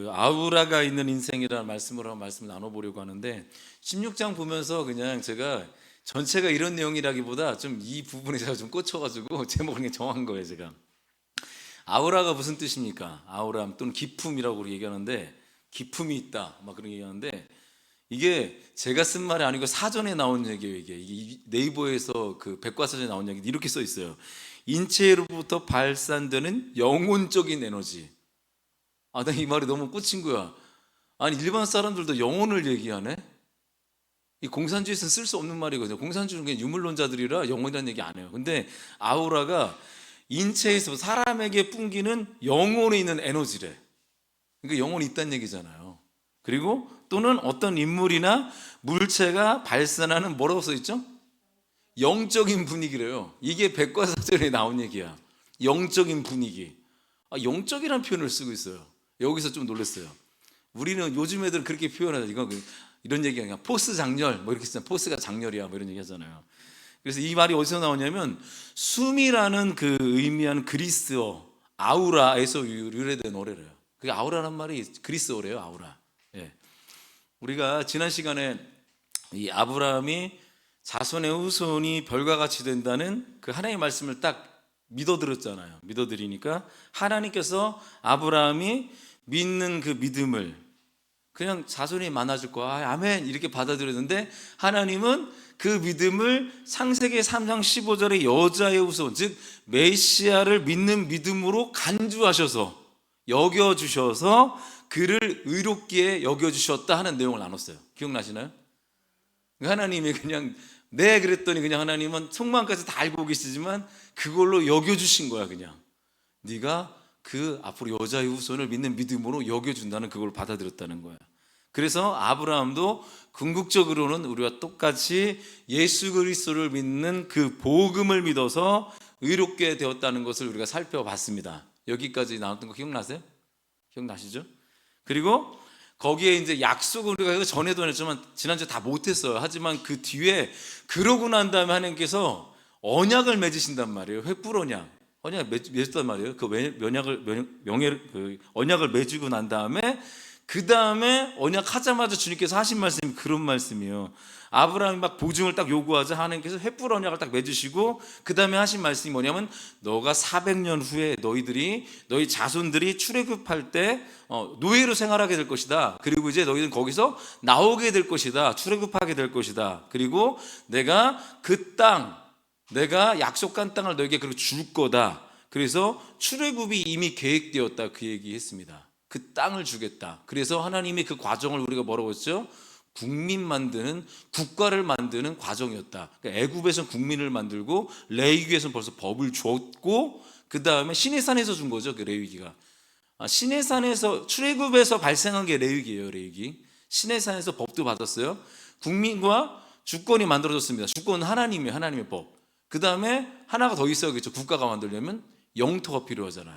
그 아우라가 있는 인생이라는 말씀으로 말씀을 나눠보려고 하는데 16장 보면서 그냥 제가 전체가 이런 내용이라기보다 좀 이 부분에 제가 좀 꽂혀가지고 제목을 그냥 정한 거예요. 제가 아우라가 무슨 뜻입니까? 아우라 또는 기품이라고 우리 얘기하는데 기품이 있다 막 그런 얘기하는데 이게 제가 쓴 말이 아니고 사전에 나온 얘기예요. 이게 네이버에서 그 백과사전에 나온 얘기 이렇게 써 있어요. 인체로부터 발산되는 영혼적인 에너지. 나 이 말이 너무 꽂힌 거야. 아니 일반 사람들도 영혼을 얘기하네. 이 공산주의에서는 쓸 수 없는 말이거든요. 공산주의는 그냥 유물론자들이라 영혼이라는 얘기 안 해요. 근데 아우라가 인체에서 사람에게 뿜기는 영혼에 있는 에너지래. 그러니까 영혼이 있다는 얘기잖아요. 그리고 또는 어떤 인물이나 물체가 발산하는 뭐라고 써 있죠? 영적인 분위기래요. 이게 백과사전에 나온 얘기야. 영적인 분위기. 영적이라는 표현을 쓰고 있어요. 여기서 좀 놀랐어요. 우리는 요즘 애들은 그렇게 표현하죠. 이런 얘기가 그냥 포스 장렬 뭐 이렇게 쓰잖아요. 포스가 장렬이야 뭐 이런 얘기 하잖아요. 그래서 이 말이 어디서 나오냐면 숨이라는 그 의미하는 그리스어 아우라에서 유래된 어뢰래요. 그게 아우라란 말이 그리스어래요. 아우라. 예. 우리가 지난 시간에 이 아브라함이 자손의 후손이 별과 같이 된다는 그 하나님의 말씀을 딱 믿어들었잖아요. 믿어들이니까 하나님께서 아브라함이 믿는 그 믿음을 그냥 자손이 많아질 거야 아멘 이렇게 받아들였는데 하나님은 그 믿음을 창세기 3장 15절의 여자의 후손 즉 메시아를 믿는 믿음으로 간주하셔서 여겨주셔서 그를 의롭게 여겨주셨다 하는 내용을 나눴어요. 기억나시나요? 하나님이 그냥 네 그랬더니 그냥 하나님은 속마음까지 다 알고 계시지만 그걸로 여겨주신 거야. 그냥 네가 그 앞으로 여자의 후손을 믿는 믿음으로 여겨준다는 그걸 받아들였다는 거야. 그래서 아브라함도 궁극적으로는 우리와 똑같이 예수 그리스도를 믿는 그 복음을 믿어서 의롭게 되었다는 것을 우리가 살펴봤습니다. 여기까지 나왔던 거 기억나세요? 기억나시죠? 그리고 거기에 이제 약속을 우리가 전에도 했지만 지난주에 다 못했어요. 하지만 그 뒤에 그러고 난 다음에 하나님께서 언약을 맺으신단 말이에요. 횃불 언약. 언약을 맺었단 말이에요. 그 언약을 맺고 난 다음에 그 다음에 언약하자마자 주님께서 하신 말씀이 그런 말씀이에요. 아브라함이 막 보증을 딱 요구하자 하나님께서 횃불 언약을 딱 맺으시고 그 다음에 하신 말씀이 뭐냐면 너가 400년 후에 너희 자손들이 출애굽할 때 노예로 생활하게 될 것이다. 그리고 이제 너희는 거기서 나오게 될 것이다. 출애굽하게 될 것이다. 그리고 내가 그 땅 내가 약속한 땅을 너에게 그리고 줄 거다. 그래서 출애굽이 이미 계획되었다 그 얘기했습니다. 그 땅을 주겠다. 그래서 하나님이 그 과정을 우리가 뭐라고 했죠? 국민 만드는 국가를 만드는 과정이었다. 그러니까 애굽에서는 국민을 만들고 레위기에서는 벌써 법을 줬고 그 다음에 시내산에서 준 거죠. 그 레위기가 시내산에서 출애굽에서 발생한 게 레위기예요. 레위기 시내산에서 법도 받았어요. 국민과 주권이 만들어졌습니다. 주권은 하나님이에요. 하나님의 법. 그 다음에 하나가 더 있어야겠죠. 국가가 만들려면 영토가 필요하잖아요.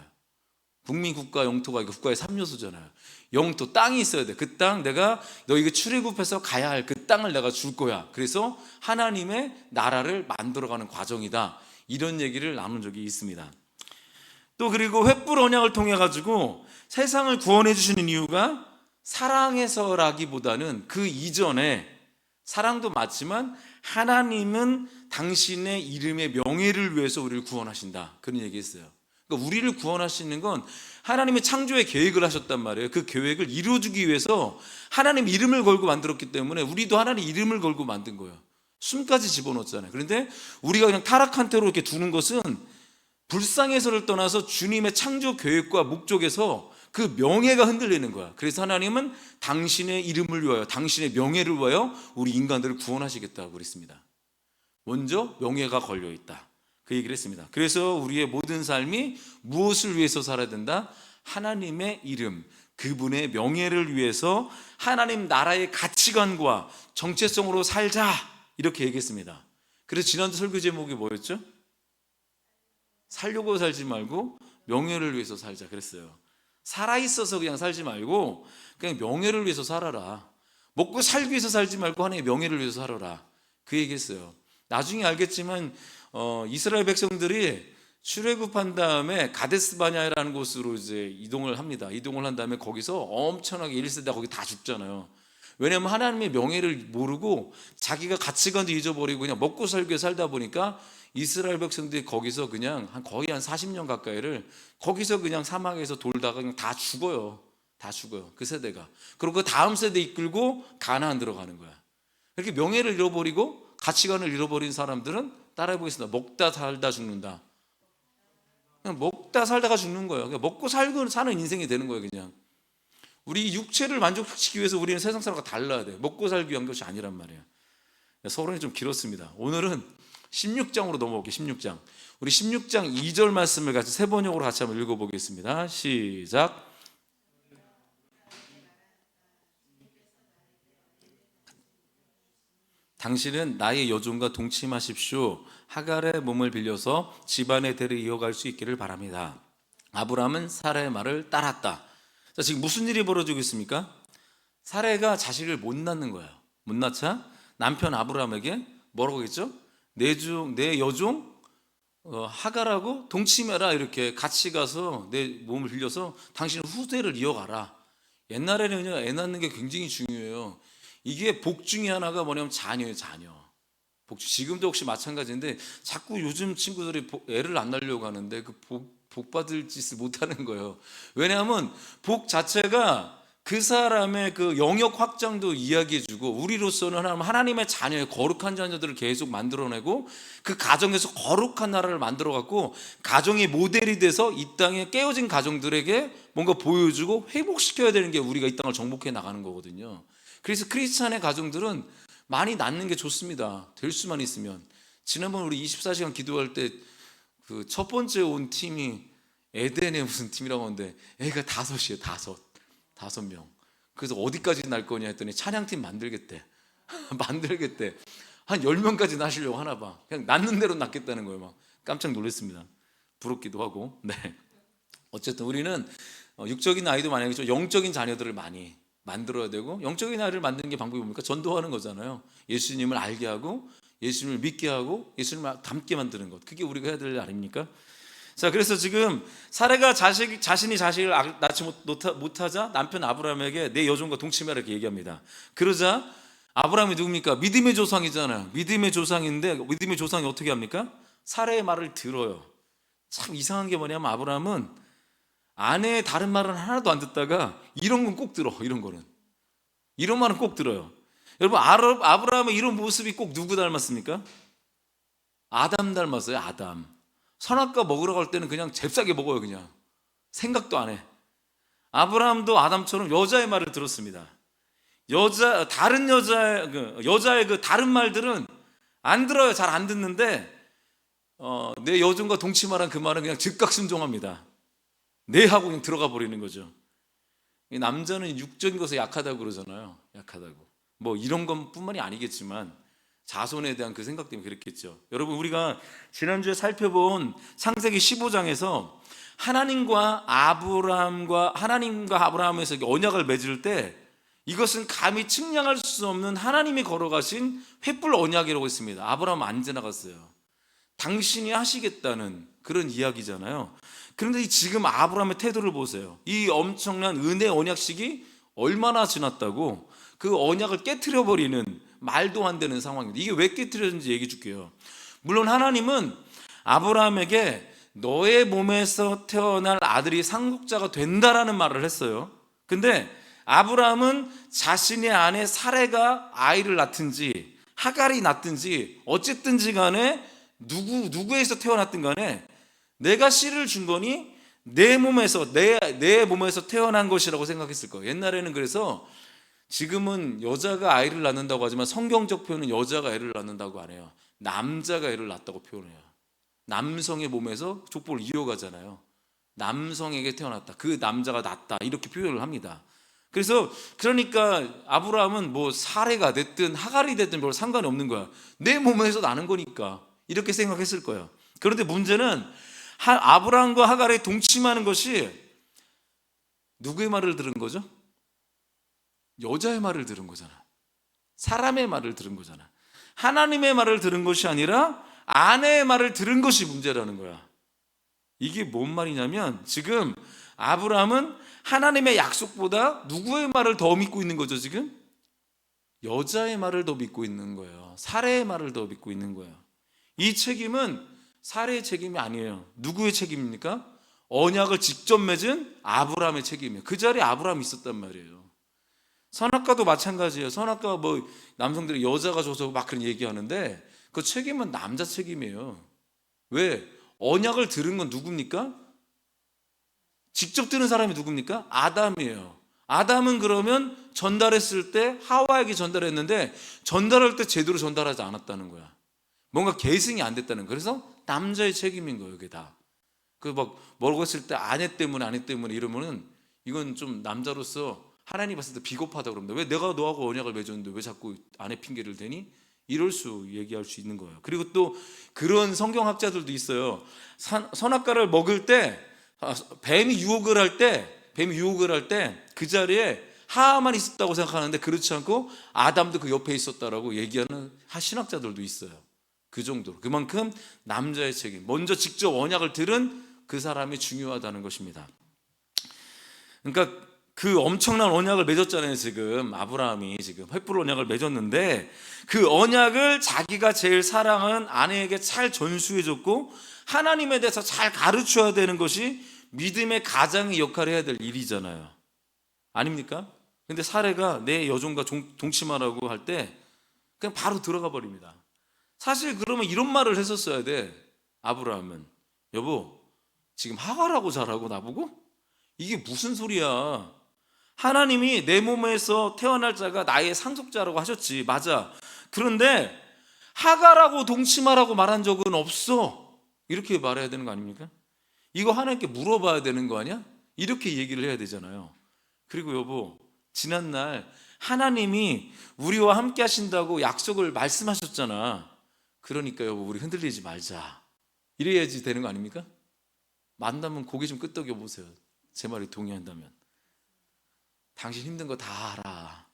국민 국가 영토가 국가의 3요소잖아요. 영토 땅이 있어야 돼. 그 땅 내가 너희가 출애굽해서 가야 할 그 땅을 내가 줄 거야. 그래서 하나님의 나라를 만들어가는 과정이다. 이런 얘기를 나눈 적이 있습니다. 또 그리고 횃불 언약을 통해 가지고 세상을 구원해 주시는 이유가 사랑해서라기보다는 그 이전에 사랑도 맞지만 하나님은 당신의 이름의 명예를 위해서 우리를 구원하신다. 그런 얘기했어요. 그러니까 우리를 구원하시는 건 하나님의 창조의 계획을 하셨단 말이에요. 그 계획을 이루어주기 위해서 하나님 이름을 걸고 만들었기 때문에 우리도 하나님 이름을 걸고 만든 거예요. 숨까지 집어넣었잖아요. 그런데 우리가 그냥 타락한 태로 이렇게 두는 것은 불쌍해서를 떠나서 주님의 창조 계획과 목적에서 그 명예가 흔들리는 거야. 그래서 하나님은 당신의 이름을 위하여 당신의 명예를 위하여 우리 인간들을 구원하시겠다고 그랬습니다. 먼저 명예가 걸려있다. 그 얘기를 했습니다. 그래서 우리의 모든 삶이 무엇을 위해서 살아야 된다? 하나님의 이름, 그분의 명예를 위해서 하나님 나라의 가치관과 정체성으로 살자 이렇게 얘기했습니다. 그래서 지난주 설교 제목이 뭐였죠? 살려고 살지 말고 명예를 위해서 살자 그랬어요. 살아있어서 그냥 살지 말고 그냥 명예를 위해서 살아라. 먹고 살기 위해서 살지 말고 하나님의 명예를 위해서 살아라. 그 얘기했어요. 나중에 알겠지만 이스라엘 백성들이 출애굽한 다음에 가데스 바냐라는 곳으로 이제 이동을 합니다. 이동을 한 다음에 거기서 엄청나게 1세대 거기 다 죽잖아요. 왜냐하면 하나님의 명예를 모르고 자기가 가치관도 잊어버리고 그냥 먹고 살게 살다 보니까 이스라엘 백성들이 거기서 그냥 거의 한 40년 가까이를 거기서 그냥 사막에서 돌다가 그냥 다 죽어요. 다 죽어요. 그 세대가. 그리고 그 다음 세대 이끌고 가나안 들어가는 거야. 이렇게 명예를 잃어버리고 가치관을 잃어버린 사람들은 따라해 보겠습니다. 먹다 살다 죽는다. 그냥 먹다 살다가 죽는 거예요. 그냥 먹고 살고 사는 인생이 되는 거예요. 그냥 우리 육체를 만족시키기 위해서 우리는 세상 사람과 달라야 돼요. 먹고 살기 위한 것이 아니란 말이에요. 서론이 좀 길었습니다. 오늘은 16장으로 넘어올게요. 16장. 우리 16장 2절 말씀을 같이 세 번역으로 같이 한번 읽어보겠습니다. 시작. 당신은 나의 여종과 동침하십시오. 하갈의 몸을 빌려서 집안의 대를 이어갈 수 있기를 바랍니다. 아브라함은 사라의 말을 따랐다. 자, 지금 무슨 일이 벌어지고 있습니까? 사라가 자식을 못 낳는 거예요. 못 낳자 남편 아브라함에게 뭐라고 했죠? 내 여종 하갈하고 동침해라. 이렇게 같이 가서 내 몸을 빌려서 당신의 후대를 이어가라. 옛날에는요, 애 낳는 게 굉장히 중요해요. 이게 복 중에 하나가 뭐냐면 자녀예요. 자녀. 지금도 혹시 마찬가지인데 자꾸 요즘 친구들이 애를 안 낳으려고 하는데 그 복 받을 짓을 못 하는 거예요. 왜냐하면 복 자체가 그 사람의 그 영역 확장도 이야기해주고 우리로서는 하나님의 자녀의 거룩한 자녀들을 계속 만들어내고 그 가정에서 거룩한 나라를 만들어갖고 가정의 모델이 돼서 이 땅에 깨어진 가정들에게 뭔가 보여주고 회복시켜야 되는 게 우리가 이 땅을 정복해 나가는 거거든요. 그래서 크리스찬의 가정들은 많이 낳는 게 좋습니다. 될 수만 있으면. 지난번 우리 24시간 기도할 때 그 첫 번째 온 팀이 에덴의 무슨 팀이라고 하는데 애가 5이에요. 5명. 그래서 어디까지 날 거냐 했더니 찬양팀 만들겠대. 만들겠대. 한 10명까지 낳으시려고 하나 봐. 그냥 낳는 대로 낳겠다는 거예요. 막 깜짝 놀랐습니다. 부럽기도 하고. 네. 어쨌든 우리는 육적인 아이도 만약에 좀 영적인 자녀들을 많이 만들어야 되고, 영적인 아이를 만드는 게 방법이 뭡니까? 전도하는 거잖아요. 예수님을 알게 하고 예수님을 믿게 하고 예수님을 닮게 만드는 것. 그게 우리가 해야 될 일 아닙니까? 자, 그래서 지금 사라가 자신이 자식을 낳지 못하자 남편 아브라함에게 내 여종과 동침하라 이렇게 얘기합니다. 그러자 아브라함이 누굽니까? 믿음의 조상이잖아요. 믿음의 조상인데 믿음의 조상이 어떻게 합니까? 사라의 말을 들어요. 참 이상한 게 뭐냐면 아브라함은 아내의 다른 말은 하나도 안 듣다가 이런 건 꼭 들어. 이런 말은 꼭 들어요. 여러분, 아브라함의 이런 모습이 꼭 누구 닮았습니까? 아담 닮았어요. 아담. 선악과 먹으러 갈 때는 그냥 잽싸게 먹어요. 그냥 생각도 안 해. 아브라함도 아담처럼 여자의 말을 들었습니다. 다른 여자의 그 다른 말들은 안 들어요. 잘 안 듣는데 내 여종과 동침하란 그 말은 그냥 즉각 순종합니다. 네 하고 그냥 들어가 버리는 거죠. 남자는 육적인 것에 약하다고 그러잖아요. 약하다고. 뭐 이런 것뿐만이 아니겠지만 자손에 대한 그 생각 때문에 그랬겠죠. 여러분, 우리가 지난주에 살펴본 창세기 15장에서 하나님과 아브라함에서 언약을 맺을 때 이것은 감히 측량할 수 없는 하나님이 걸어가신 횃불 언약이라고 했습니다. 아브라함 안 지나갔어요. 당신이 하시겠다는 그런 이야기잖아요. 그런데 지금 아브라함의 태도를 보세요. 이 엄청난 은혜 언약식이 얼마나 지났다고 그 언약을 깨트려버리는 말도 안 되는 상황입니다. 이게 왜 깨트려졌는지 얘기해 줄게요. 물론 하나님은 아브라함에게 너의 몸에서 태어날 아들이 상속자가 된다라는 말을 했어요. 근데 아브라함은 자신의 아내 사레가 아이를 낳든지 하갈이 낳든지 어쨌든지 간에 누구에서 태어났든 간에 내가 씨를 준 거니 내 몸에서 내 몸에서 태어난 것이라고 생각했을 거예요. 옛날에는 그래서 지금은 여자가 아이를 낳는다고 하지만 성경적 표현은 여자가 애를 낳는다고 안 해요. 남자가 애를 낳았다고 표현해요. 남성의 몸에서 족보를 이어가잖아요. 남성에게 태어났다. 그 남자가 낳았다. 이렇게 표현을 합니다. 그러니까 아브라함은 뭐 사레가 됐든 하갈이 됐든 별 상관이 없는 거야. 내 몸에서 나는 거니까 이렇게 생각했을 거예요. 그런데 문제는 아브라함과 하갈이 동침하는 것이 누구의 말을 들은 거죠? 여자의 말을 들은 거잖아. 사람의 말을 들은 거잖아. 하나님의 말을 들은 것이 아니라 아내의 말을 들은 것이 문제라는 거야. 이게 뭔 말이냐면 지금 아브라함은 하나님의 약속보다 누구의 말을 더 믿고 있는 거죠 지금? 여자의 말을 더 믿고 있는 거예요. 사례의 말을 더 믿고 있는 거예요. 이 책임은 사례의 책임이 아니에요. 누구의 책임입니까? 언약을 직접 맺은 아브라함의 책임이에요. 그 자리에 아브라함이 있었단 말이에요. 선악과도 마찬가지예요. 선악과 뭐 남성들이 여자가 줘서 막 그런 얘기하는데 그 책임은 남자 책임이에요. 왜? 언약을 들은 건 누굽니까? 직접 들은 사람이 누굽니까? 아담이에요. 아담은 그러면 전달했을 때 하와에게 전달했는데 전달할 때 제대로 전달하지 않았다는 거야. 뭔가 계승이 안 됐다는 거야. 그래서 남자의 책임인 거예요, 이게 다. 그 막 먹었을 때 아내 때문에 이러면은 이건 좀 남자로서 하나님 봤을 때 비겁하다고 그럽니다. 왜 내가 너하고 언약을 맺었는데 왜 자꾸 아내 핑계를 대니? 이럴 수 얘기할 수 있는 거예요. 그리고 또 그런 성경학자들도 있어요. 선악과를 먹을 때 뱀이 유혹을 할 때 그 자리에 하와만 있었다고 생각하는데 그렇지 않고 아담도 그 옆에 있었다라고 얘기하는 신학자들도 있어요. 그 정도로 그만큼 남자의 책임, 먼저 직접 언약을 들은 그 사람이 중요하다는 것입니다. 그러니까 그 엄청난 언약을 맺었잖아요. 지금 아브라함이 지금 횃불 언약을 맺었는데 그 언약을 자기가 제일 사랑하는 아내에게 잘 전수해줬고 하나님에 대해서 잘 가르쳐야 되는 것이 믿음의 가장의 역할을 해야 될 일이잖아요. 아닙니까? 근데 사례가 내 여종과 동침하라고 할 때 그냥 바로 들어가 버립니다. 사실 그러면 이런 말을 했었어야 돼. 아브라함은 여보 지금 하가라고 잘하고 나보고? 이게 무슨 소리야. 하나님이 내 몸에서 태어날 자가 나의 상속자라고 하셨지. 맞아. 그런데 하가라고 동침하라고 말한 적은 없어. 이렇게 말해야 되는 거 아닙니까? 이거 하나님께 물어봐야 되는 거 아니야? 이렇게 얘기를 해야 되잖아요. 그리고 여보 지난날 하나님이 우리와 함께 하신다고 약속을 말씀하셨잖아. 그러니까 여보 우리 흔들리지 말자. 이래야지 되는 거 아닙니까? 만나면 고개 좀 끄덕여 보세요. 제 말에 동의한다면. 당신 힘든 거 다 알아.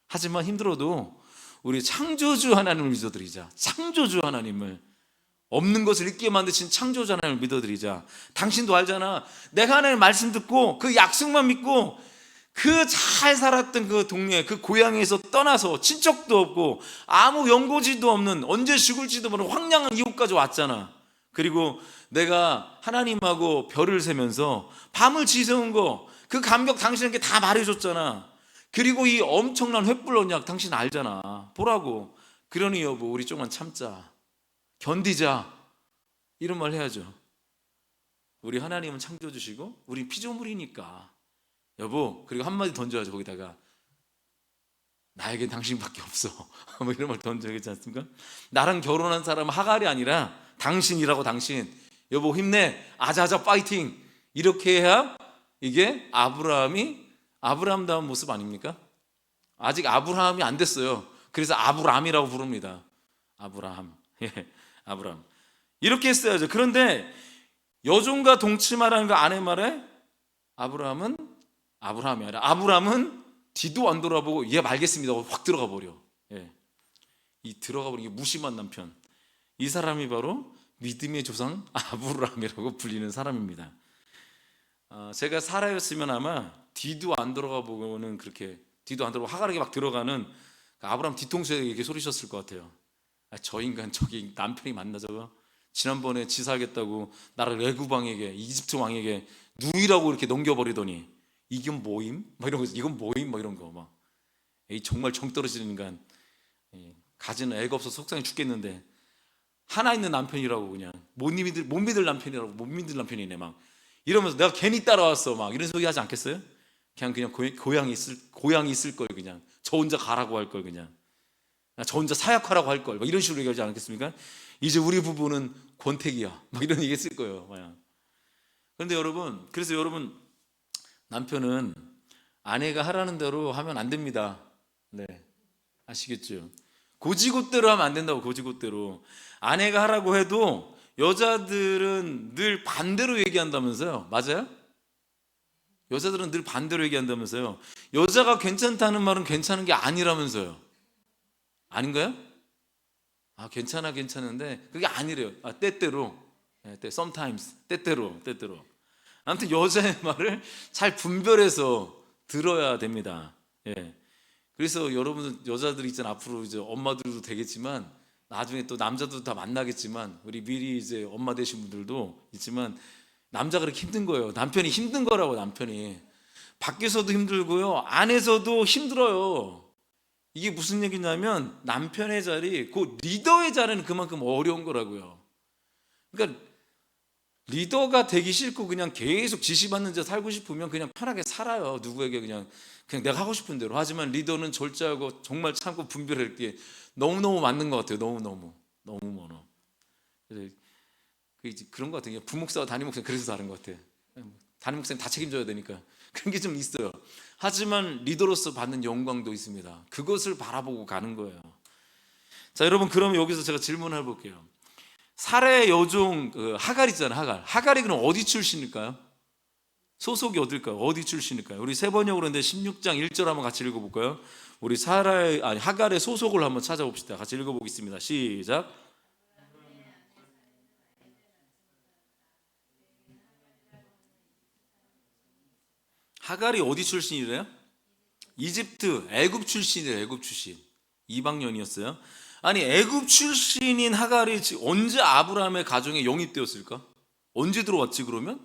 하지만 힘들어도 우리 창조주 하나님을 믿어드리자. 창조주 하나님을, 없는 것을 있게 만드신 창조주 하나님을 믿어드리자. 당신도 알잖아. 내가 하나님 말씀 듣고 그 약속만 믿고 그 잘 살았던 그 동네, 그 고향에서 떠나서 친척도 없고 아무 연고지도 없는 언제 죽을지도 모르는 황량한 이곳까지 왔잖아. 그리고 내가 하나님하고 별을 세면서 밤을 지새운 거, 그 감격 당신에게 다 말해줬잖아. 그리고 이 엄청난 횃불 언약 당신 알잖아. 보라고. 그러니 여보 우리 조금만 참자, 견디자, 이런 말 해야죠. 우리 하나님은 창조주시고 우리 피조물이니까 여보, 그리고 한마디 던져야죠. 거기다가 나에겐 당신밖에 없어. 뭐 이런 말 던져야겠지 않습니까? 나랑 결혼한 사람은 하갈이 아니라 당신이라고. 당신 여보 힘내, 아자아자 파이팅. 이렇게 해야 이게 아브라함다운 모습 아닙니까? 아직 아브라함이 안 됐어요. 그래서 아브람이라고 부릅니다. 아브라함. 예, 아브라함. 이렇게 했어야죠. 그런데 여종과 동침하라는 거 아내 말에 아브라함이 아니라 아브라함은 뒤도 안 돌아보고 예 알겠습니다 하고 확 들어가 버려. 예. 이 들어가 버린 게 무심한 남편. 이 사람이 바로 믿음의 조상 아브라함이라고 불리는 사람입니다. 제가 사라였으면 아마 뒤도 안 돌아가 보고는 그렇게 뒤도 안 돌아보고 하갈에게 막 들어가는 아브라함 뒤통수에 이렇게 소리쳤을 것 같아요. 저 인간 저기 남편이 맞나 저거? 지난번에 지사하겠다고 나를 애굽왕에게 이집트 왕에게 누이라고 이렇게 넘겨버리더니 이건 뭐임? 막 이런 거, 이건 뭐임? 막 이런 거 막. 에이 정말 정 떨어지는 인간. 가지는 애가 없어 속상해 죽겠는데 하나 있는 남편이라고 그냥 못 믿을 남편이라고 못 믿을 남편이네 막 이러면서 내가 괜히 따라왔어 막 이런 소리 하지 않겠어요? 그냥 고향이 있을 걸 그냥 저 혼자 가라고 할 걸 그냥 저 혼자 사약하라고 할 걸 막 이런 식으로 얘기하지 않겠습니까? 이제 우리 부부는 권태기야 막 이런 얘기 했을 거예요. 그런데 여러분, 그래서 여러분 남편은 아내가 하라는 대로 하면 안 됩니다. 네, 아시겠죠? 고지곳대로 하면 안 된다고. 고지곳대로 아내가 하라고 해도 여자들은 늘 반대로 얘기한다면서요. 맞아요? 여자들은 늘 반대로 얘기한다면서요. 여자가 괜찮다는 말은 괜찮은 게 아니라면서요. 아닌가요? 괜찮은데 그게 아니래요. 때때로 sometimes, 때때로. 아무튼 여자의 말을 잘 분별해서 들어야 됩니다. 예. 그래서 여러분 여자들이 있잖아, 앞으로 이제 엄마들도 되겠지만 나중에 또 남자도 다 만나겠지만 우리 미리 이제 엄마 되신 분들도 있지만 남자가 그렇게 힘든 거예요. 남편이 힘든 거라고. 남편이 밖에서도 힘들고요, 안에서도 힘들어요. 이게 무슨 얘기냐면 남편의 자리, 그 리더의 자리는 그만큼 어려운 거라고요. 그러니까 리더가 되기 싫고 그냥 계속 지시받는 자 살고 싶으면 그냥 편하게 살아요. 누구에게 그냥 내가 하고 싶은 대로. 하지만 리더는 절제하고 정말 참고 분별할 게 너무너무 맞는 것 같아요. 너무 많아. 그래서 그런 것 같아요. 부목사와 담임 목사님 그래서 다른 것 같아요. 담임 목사님 다 책임져야 되니까 그런 게 좀 있어요. 하지만 리더로서 받는 영광도 있습니다. 그것을 바라보고 가는 거예요. 자, 여러분, 그럼 여기서 제가 질문을 해볼게요. 사라의 여종 하갈 있잖아요. 하갈이 그럼 어디 출신일까요? 소속이 어딜까요? 어디 출신일까요? 우리 세 번역으로 16장 1절 한번 같이 읽어볼까요? 우리 하갈의 소속을 한번 찾아봅시다. 같이 읽어보겠습니다. 시작. 하갈이 어디 출신이래요? 이집트, 애굽 출신이래요. 애굽 출신. 이방년이었어요. 아니, 애굽 출신인 하갈이 언제 아브라함의 가정에 영입되었을까? 언제 들어왔지 그러면?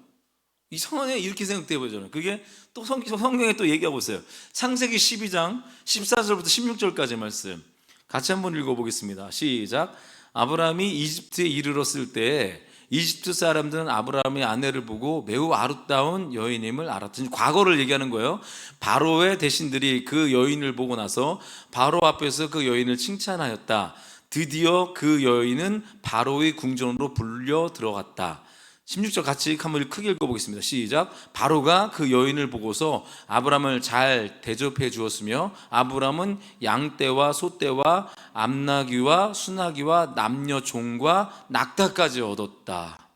이상하네, 이렇게 생각돼 보잖아요. 그게 또 성경에 또 얘기하고 있어요. 창세기 12장 14절부터 16절까지 말씀 같이 한번 읽어보겠습니다. 시작. 아브라함이 이집트에 이르렀을 때 이집트 사람들은 아브라함의 아내를 보고 매우 아름다운 여인임을 알았더니, 과거를 얘기하는 거예요. 바로의 대신들이 그 여인을 보고 나서 바로 앞에서 그 여인을 칭찬하였다. 드디어 그 여인은 바로의 궁전으로 불려 들어갔다. 16절 같이 한번 크게 읽어보겠습니다. 시작. 바로가 그 여인을 보고서 아브라함을 잘 대접해 주었으며 아브라함은 양떼와 소떼와 암나귀와 수나귀와 남녀 종과 낙타까지 얻었다.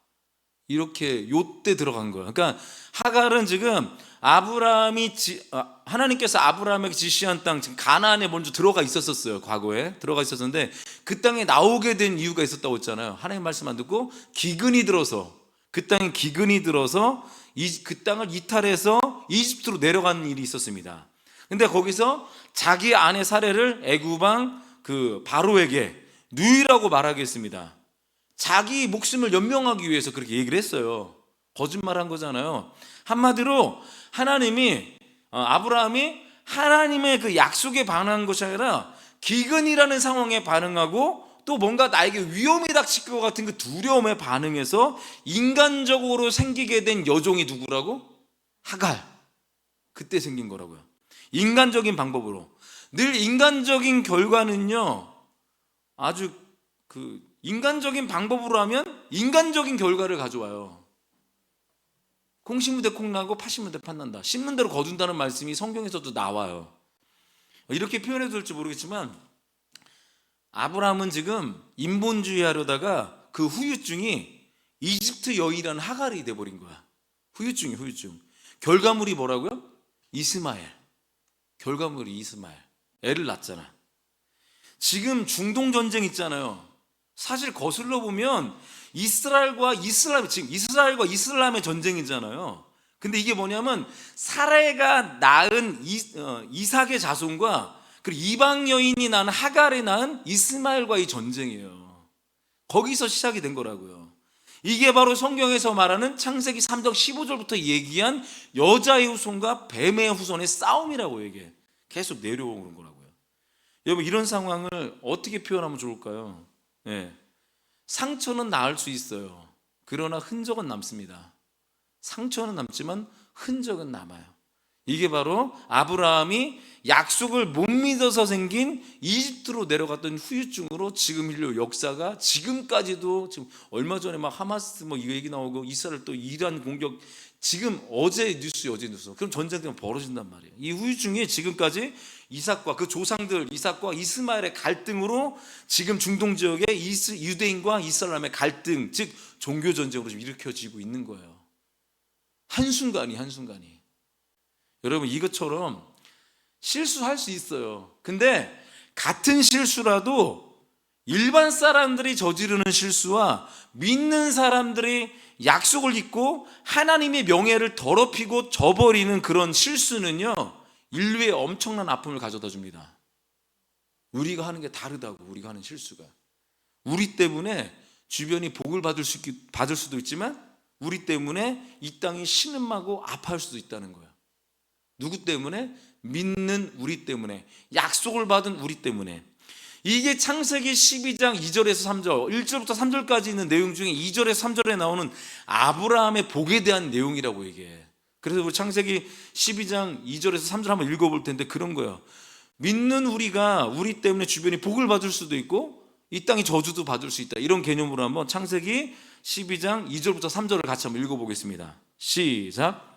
이렇게 요때 들어간 거예요. 그러니까 하갈은 지금 하나님께서 아브라함에게 지시한 땅, 지금 가나안에 먼저 들어가 있었어요. 과거에 들어가 있었는데 그 땅에 나오게 된 이유가 있었다고 했잖아요. 하나님 말씀 안 듣고 그 땅에 기근이 들어서 그 땅을 이탈해서 이집트로 내려가는 일이 있었습니다. 근데 거기서 자기 아내 사례를 애굽왕 바로에게 누이라고 말하겠습니다. 자기 목숨을 연명하기 위해서 그렇게 얘기를 했어요. 거짓말한 거잖아요. 한마디로 아브라함이 하나님의 그 약속에 반응한 것이 아니라 기근이라는 상황에 반응하고 또 뭔가 나에게 위험이 닥칠 것 같은 그 두려움에 반응해서 인간적으로 생기게 된 여종이 누구라고? 하갈. 그때 생긴 거라고요. 인간적인 방법으로. 늘 인간적인 결과는요, 아주 인간적인 방법으로 하면 인간적인 결과를 가져와요. 콩 심은 데 콩 나고 팥 심은 데 팥 난다. 심는 대로 거둔다는 말씀이 성경에서도 나와요. 이렇게 표현해도 될지 모르겠지만 아브라함은 지금 인본주의 하려다가 그 후유증이 이집트 여인이라는 하갈이 돼버린 거야. 후유증. 결과물이 뭐라고요? 이스마엘. 결과물이 이스마엘. 애를 낳잖아. 지금 중동 전쟁 있잖아요. 사실 거슬러 보면 이스라엘과 이슬람의 전쟁이잖아요. 근데 이게 뭐냐면 사라가 낳은 이삭의 자손과 그리고 이방 여인이 낳은 하갈이 낳은 이스마엘과의 전쟁이에요. 거기서 시작이 된 거라고요. 이게 바로 성경에서 말하는 창세기 3장 15절부터 얘기한 여자의 후손과 뱀의 후손의 싸움이라고 얘기해. 계속 내려오는 거라고요. 여러분, 이런 상황을 어떻게 표현하면 좋을까요? 상처는 나을 수 있어요. 그러나 흔적은 남습니다. 상처는 남지만 흔적은 남아요. 이게 바로 아브라함이 약속을 못 믿어서 생긴 이집트로 내려갔던 후유증으로 지금 인류 역사가 지금까지도, 지금 얼마 전에 막 하마스 이 얘기 나오고 이스라엘 또 이란 공격, 지금 어제 뉴스 그럼 전쟁 때문에 벌어진단 말이에요. 이 후유증이 지금까지 이삭과 그 조상들 이삭과 이스마엘의 갈등으로 지금 중동 지역의 유대인과 이슬람의 갈등, 즉 종교 전쟁으로 지금 일으켜지고 있는 거예요. 한순간이. 여러분, 이것처럼 실수할 수 있어요. 근데 같은 실수라도 일반 사람들이 저지르는 실수와 믿는 사람들이 약속을 잊고 하나님의 명예를 더럽히고 저버리는 그런 실수는요, 인류에 엄청난 아픔을 가져다 줍니다. 우리가 하는 게 다르다고. 우리가 하는 실수가 우리 때문에 주변이 복을 받을 수도 있지만 우리 때문에 이 땅이 신음하고 아파할 수도 있다는 거예요. 누구 때문에? 믿는 우리 때문에, 약속을 받은 우리 때문에. 이게 창세기 12장 2절에서 3절, 1절부터 3절까지 있는 내용 중에 2절에서 3절에 나오는 아브라함의 복에 대한 내용이라고 얘기해. 그래서 우리 창세기 12장 2절에서 3절 한번 읽어볼 텐데 그런 거예요. 믿는 우리가 우리 때문에 주변이 복을 받을 수도 있고 이 땅이 저주도 받을 수 있다. 이런 개념으로 한번 창세기 12장 2절부터 3절을 같이 한번 읽어보겠습니다. 시작.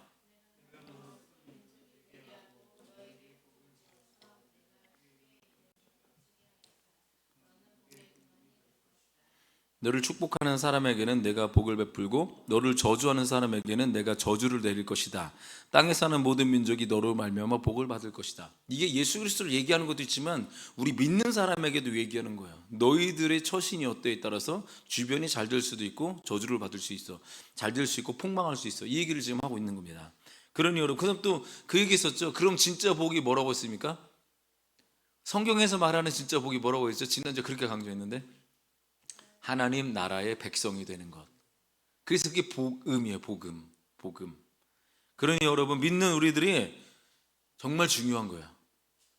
너를 축복하는 사람에게는 내가 복을 베풀고 너를 저주하는 사람에게는 내가 저주를 내릴 것이다. 땅에 사는 모든 민족이 너로 말미암아 복을 받을 것이다. 이게 예수 그리스도를 얘기하는 것도 있지만 우리 믿는 사람에게도 얘기하는 거예요. 너희들의 처신이 어때에 따라서 주변이 잘 될 수도 있고 저주를 받을 수 있어. 잘 될 수 있고 폭망할 수 있어. 이 얘기를 지금 하고 있는 겁니다. 그러니 여러분, 그다음 또 그 얘기 했었죠. 그럼 진짜 복이 뭐라고 했습니까? 성경에서 말하는 진짜 복이 뭐라고 했죠? 지난주에 그렇게 강조했는데 하나님 나라의 백성이 되는 것. 그래서 그게 복음이에요. 복음. 그러니 여러분, 믿는 우리들이 정말 중요한 거예요.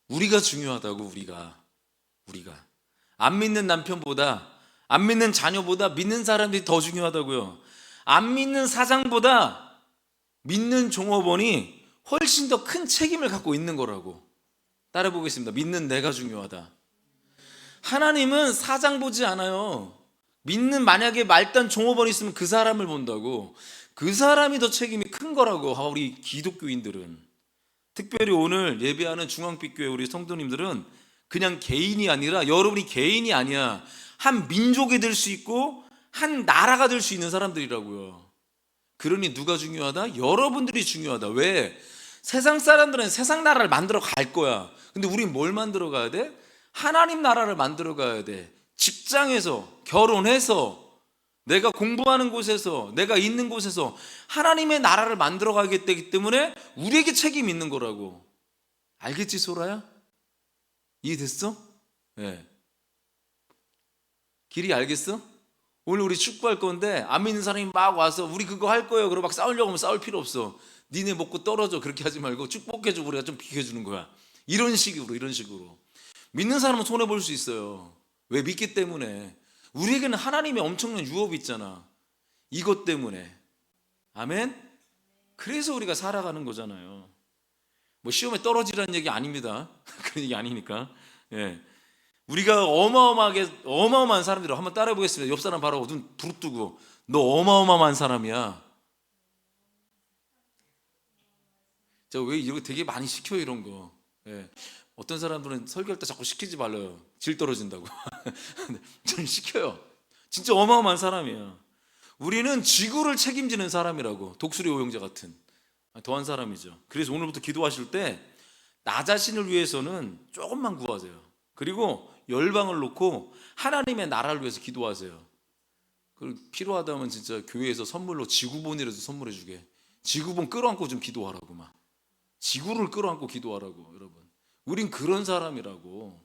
우리가 중요하다고. 우리가 안 믿는 남편보다, 안 믿는 자녀보다 믿는 사람들이 더 중요하다고요. 안 믿는 사장보다 믿는 종업원이 훨씬 더 큰 책임을 갖고 있는 거라고. 따라 보겠습니다. 믿는 내가 중요하다. 하나님은 사장 보지 않아요. 믿는 만약에 말단 종업원이 있으면 그 사람을 본다고. 그 사람이 더 책임이 큰 거라고. 우리 기독교인들은, 특별히 오늘 예배하는 중앙빛교회 우리 성도님들은 그냥 개인이 아니라, 여러분이 개인이 아니야, 한 민족이 될 수 있고 한 나라가 될 수 있는 사람들이라고요. 그러니 누가 중요하다? 여러분들이 중요하다. 왜? 세상 사람들은 세상 나라를 만들어 갈 거야. 근데 우린 뭘 만들어 가야 돼? 하나님 나라를 만들어 가야 돼. 직장에서, 결혼해서, 내가 공부하는 곳에서, 내가 있는 곳에서 하나님의 나라를 만들어 가기 때문에 우리에게 책임이 있는 거라고. 알겠지, 소라야? 이해됐어? 네. 길이 알겠어? 오늘 우리 축구할 건데 안 믿는 사람이 막 와서 우리 그거 할 거예요 그러고 막 싸우려고 하면 싸울 필요 없어. 니네 먹고 떨어져. 그렇게 하지 말고 축복해주고 우리가 좀 비켜주는 거야. 이런 식으로. 믿는 사람은 손해볼 수 있어요. 왜? 믿기 때문에. 우리에게는 하나님의 엄청난 유업이 있잖아. 이것 때문에. 아멘? 그래서 우리가 살아가는 거잖아요. 뭐 시험에 떨어지라는 얘기 아닙니다. 그런 얘기 아니니까. 예. 우리가 어마어마한 사람들을 한번 따라해 보겠습니다. 옆 사람 바로 눈 부릅뜨고, 너 어마어마한 사람이야. 제가 왜 이거 되게 많이 시켜요, 이런 거. 예. 어떤 사람들은 설교할 때 자꾸 시키지 말아요. 질 떨어진다고. 저는 시켜요. 진짜 어마어마한 사람이야. 우리는 지구를 책임지는 사람이라고. 독수리 오용자 같은 더한 사람이죠. 그래서 오늘부터 기도하실 때 나 자신을 위해서는 조금만 구하세요. 그리고 열방을 놓고 하나님의 나라를 위해서 기도하세요. 그리고 필요하다면 진짜 교회에서 선물로 지구본이라도 선물해 주게. 지구본 끌어안고 좀 기도하라고. 막 지구를 끌어안고 기도하라고. 여러분, 우린 그런 사람이라고.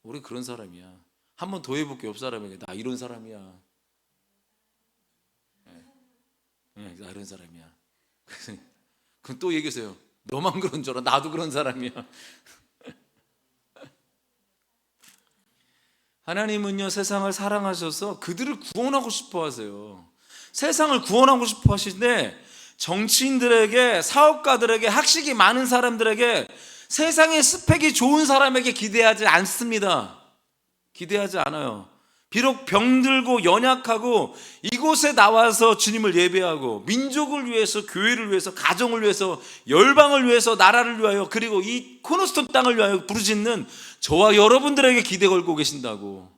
우리 그런 사람이야. 한 번 더 해볼게. 옆 사람에게, 나 이런 사람이야. 네, 나 이런 사람이야. 그럼 또 얘기하세요. 너만 그런 줄 알아. 나도 그런 사람이야. 하나님은요, 세상을 사랑하셔서 그들을 구원하고 싶어 하세요. 세상을 구원하고 싶어 하시는데 정치인들에게, 사업가들에게, 학식이 많은 사람들에게, 세상의 스펙이 좋은 사람에게 기대하지 않습니다. 기대하지 않아요. 비록 병들고 연약하고 이곳에 나와서 주님을 예배하고 민족을 위해서, 교회를 위해서, 가정을 위해서, 열방을 위해서, 나라를 위하여, 그리고 이 코너스톤 땅을 위하여 부르짖는 저와 여러분들에게 기대 걸고 계신다고.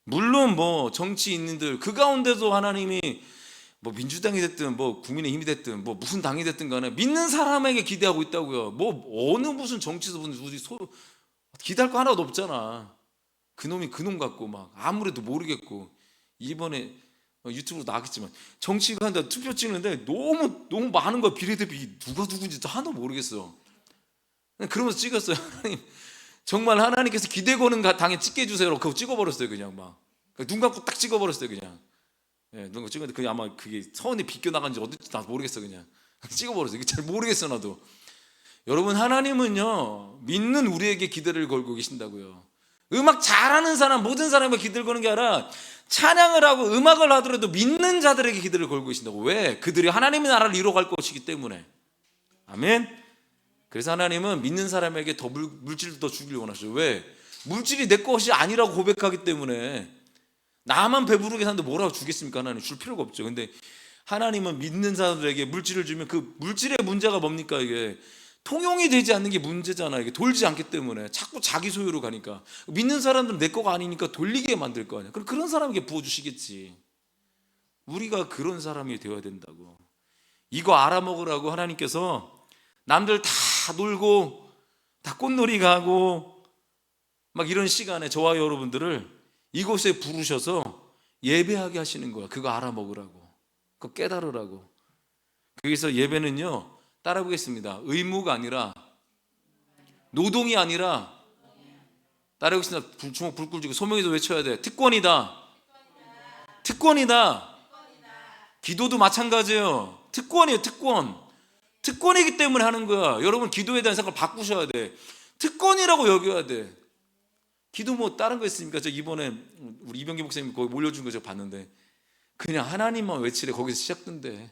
물론 뭐 정치인들 그 가운데도 하나님이 뭐 민주당이 됐든 뭐 국민의힘이 됐든 뭐 무슨 당이 됐든 간에 믿는 사람에게 기대하고 있다고요. 뭐 어느 무슨 정치에서 무슨 기대할 거 하나도 없잖아. 그놈이 그놈 같고 막 아무래도 모르겠고, 이번에 유튜브로 나왔겠지만 정치가 한다 투표 찍는데 너무 많은 거야. 비례대표 누가 누군지 하나도 모르겠어. 그러면서 찍었어요. 하나님, 정말 하나님께서 기대 거는 당에 찍게 해주세요. 그거 찍어버렸어요. 그냥 막 눈 감고 딱 찍어버렸어요. 그냥. 예, 눈 감고 찍었는데 그게 아마 그게 서원에 비껴 나간지 어딘지 나 모르겠어. 그냥 찍어버렸어요. 이게 잘 모르겠어 나도. 여러분, 하나님은요 믿는 우리에게 기대를 걸고 계신다고요. 음악 잘하는 사람, 모든 사람에게 기대를 거는 게 아니라 찬양을 하고 음악을 하더라도 믿는 자들에게 기대를 걸고 계신다고. 왜? 그들이 하나님의 나라를 이뤄갈 것이기 때문에. 아멘. 그래서 하나님은 믿는 사람에게 더 물질도 더 주길 원하셔요. 왜? 물질이 내 것이 아니라고 고백하기 때문에. 나만 배부르게 사는데 뭐라고 주겠습니까? 하나님 줄 필요가 없죠. 근데 하나님은 믿는 사람들에게 물질을 주면 그 물질의 문제가 뭡니까? 이게 통용이 되지 않는 게 문제잖아요. 이게 돌지 않기 때문에 자꾸 자기 소유로 가니까. 믿는 사람들은 내 거가 아니니까 돌리게 만들 거 아니야. 그럼 그런 사람에게 부어주시겠지. 우리가 그런 사람이 되어야 된다고. 이거 알아먹으라고 하나님께서 남들 다 놀고 다 꽃놀이 가고 막 이런 시간에 저와 여러분들을 이곳에 부르셔서 예배하게 하시는 거야. 그거 알아먹으라고, 그거 깨달으라고. 그래서 예배는요, 따라 보겠습니다. 의무가 아니라, 노동이 아니라, 따라 보겠습니다. 주먹 불 끄지고 소명에서 외쳐야 돼. 특권이다. 특권이다. 기도도 마찬가지예요. 특권이에요. 특권이기 때문에 하는 거야. 여러분, 기도에 대한 생각을 바꾸셔야 돼. 특권이라고 여겨야 돼. 기도 뭐 다른 거 있습니까? 저 이번에 우리 이병기 목사님 거기 몰려준 거 제가 봤는데 그냥 하나님만 외치래. 거기서 시작된대.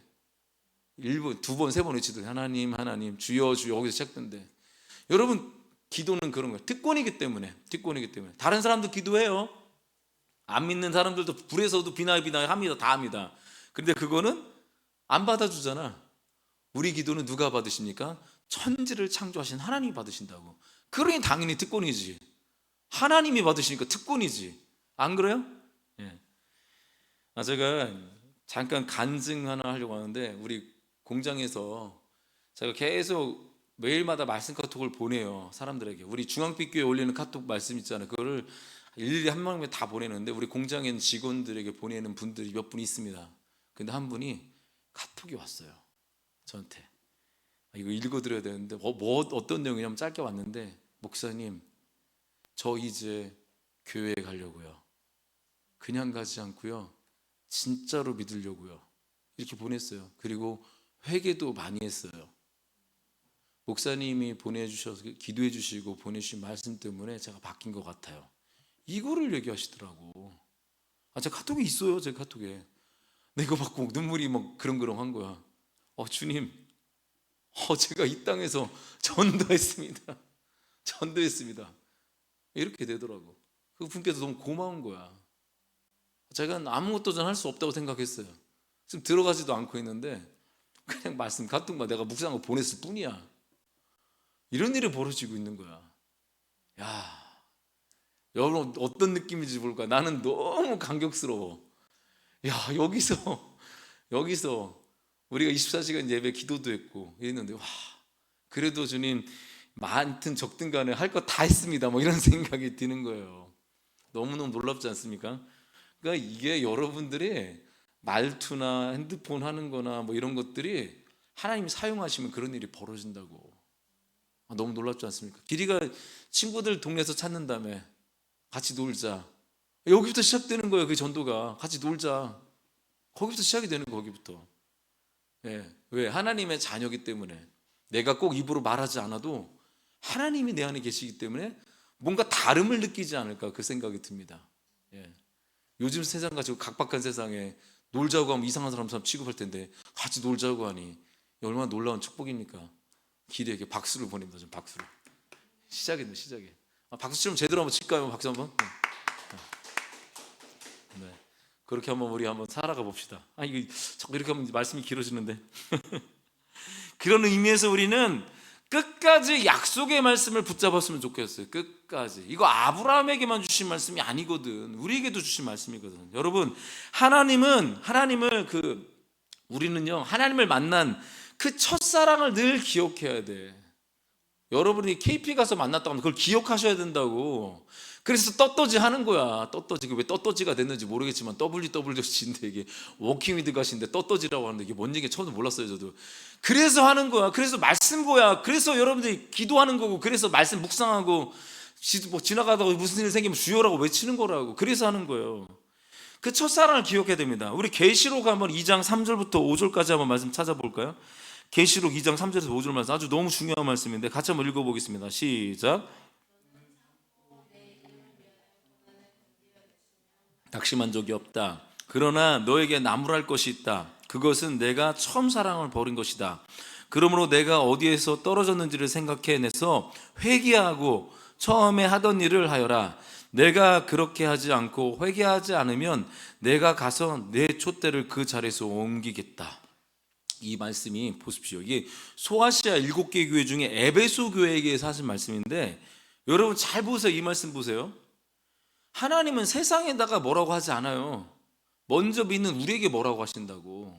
1번, 2번, 3번 외치더니 하나님, 하나님, 주여, 주여. 거기서 시작된대. 여러분, 기도는 그런 거예요. 특권이기 때문에. 다른 사람도 기도해요. 안 믿는 사람들도 불에서도 비나이 합니다. 다 합니다. 근데 그거는 안 받아주잖아. 우리 기도는 누가 받으십니까? 천지를 창조하신 하나님이 받으신다고. 그러니 당연히 특권이지. 하나님이 받으시니까 특권이지. 안 그래요? 예. 제가 잠깐 간증 하나 하려고 하는데, 우리 공장에서 제가 계속 매일마다 말씀 카톡을 보내요. 사람들에게. 우리 중앙빛교에 올리는 카톡 말씀 있잖아요. 그거를 일일이 한 명에 다 보내는데 우리 공장에 있는 직원들에게 보내는 분들이 몇 분 있습니다. 근데 한 분이 카톡이 왔어요. 저한테. 이거 읽어드려야 되는데 어떤 내용이냐면 짧게 왔는데, 목사님, 저 이제 교회에 가려고요. 그냥 가지 않고요, 진짜로 믿으려고요. 이렇게 보냈어요. 그리고 회개도 많이 했어요. 목사님이 보내주셔서 기도해 주시고 보내주신 말씀 때문에 제가 바뀐 것 같아요. 이거를 얘기하시더라고. 제 카톡에 있어요. 제 카톡에. 내가 받고 눈물이 막 그렁그렁한 거야. 주님, 제가 이 땅에서 전도했습니다. 이렇게 되더라고. 그 분께서 너무 고마운 거야. 제가 아무것도 전 할 수 없다고 생각했어요. 지금 들어가지도 않고 있는데 그냥 말씀 카톡만 내가 묵상하고 보냈을 뿐이야. 이런 일이 벌어지고 있는 거야. 야, 여러분 어떤 느낌인지 볼까? 나는 너무 감격스러워. 야, 여기서 우리가 24시간 예배 기도도 했고 이랬는데, 와, 그래도 주님 많든 적든 간에 할 거 다 했습니다. 뭐 이런 생각이 드는 거예요. 너무너무 놀랍지 않습니까? 그러니까 이게 여러분들이 말투나 핸드폰 하는 거나 뭐 이런 것들이 하나님이 사용하시면 그런 일이 벌어진다고. 너무 놀랍지 않습니까? 길이가 친구들 동네에서 찾는다며, 같이 놀자. 여기부터 시작되는 거예요. 그 전도가. 같이 놀자. 거기부터 시작이 되는 거, 거기부터. 예. 왜? 하나님의 자녀이기 때문에. 내가 꼭 입으로 말하지 않아도 하나님이 내 안에 계시기 때문에 뭔가 다름을 느끼지 않을까, 그 생각이 듭니다. 예. 요즘 세상 가지고 각박한 세상에 놀자고 하면 이상한 사람 취급할 텐데 같이 놀자고 하니 얼마나 놀라운 축복입니까? 길이에게 박수를 보냅니다. 좀 박수를. 시작이네, 시작이. 박수 치면 제대로 한번 칠까요? 박수 한번. 네. 그렇게 한번 우리 한번 살아가 봅시다. 이거 자꾸 이렇게 하면 말씀이 길어지는데. 그런 의미에서 우리는 끝까지 약속의 말씀을 붙잡았으면 좋겠어요. 끝까지. 이거 아브라함에게만 주신 말씀이 아니거든. 우리에게도 주신 말씀이거든. 여러분, 우리는요, 하나님을 만난 그 첫사랑을 늘 기억해야 돼. 여러분이 KP 가서 만났다고 하면 그걸 기억하셔야 된다고. 그래서 떳떳이 하는 거야. 떳떳이. 왜 떳떳이가 됐는지 모르겠지만 WWJ인데 이게 워킹 위드 갓인데 떳떳이라고 하는데 이게 뭔 얘기 처음 몰랐어요 저도. 그래서 하는 거야. 그래서 말씀 거야. 그래서 여러분들이 기도하는 거고, 그래서 말씀 묵상하고, 뭐 지나가다가 무슨 일 생기면 주여라고 외치는 거라고. 그래서 하는 거예요. 그 첫사랑을 기억해야 됩니다. 우리 계시록 한번 2장 3절부터 5절까지 한번 말씀 찾아볼까요? 계시록 2장 3절에서 5절 말씀, 아주 너무 중요한 말씀인데 같이 한번 읽어보겠습니다. 시작. 낙심한 적이 없다. 그러나 너에게 나무랄 것이 있다. 그것은 내가 처음 사랑을 버린 것이다. 그러므로 내가 어디에서 떨어졌는지를 생각해내서 회개하고 처음에 하던 일을 하여라. 내가 그렇게 하지 않고 회개하지 않으면 내가 가서 내 촛대를 그 자리에서 옮기겠다. 이 말씀이 보십시오. 이게 소아시아 7개 교회 중에 에베소 교회에게 하신 말씀인데, 여러분 잘 보세요. 이 말씀 보세요. 하나님은 세상에다가 뭐라고 하지 않아요. 먼저 믿는 우리에게 뭐라고 하신다고.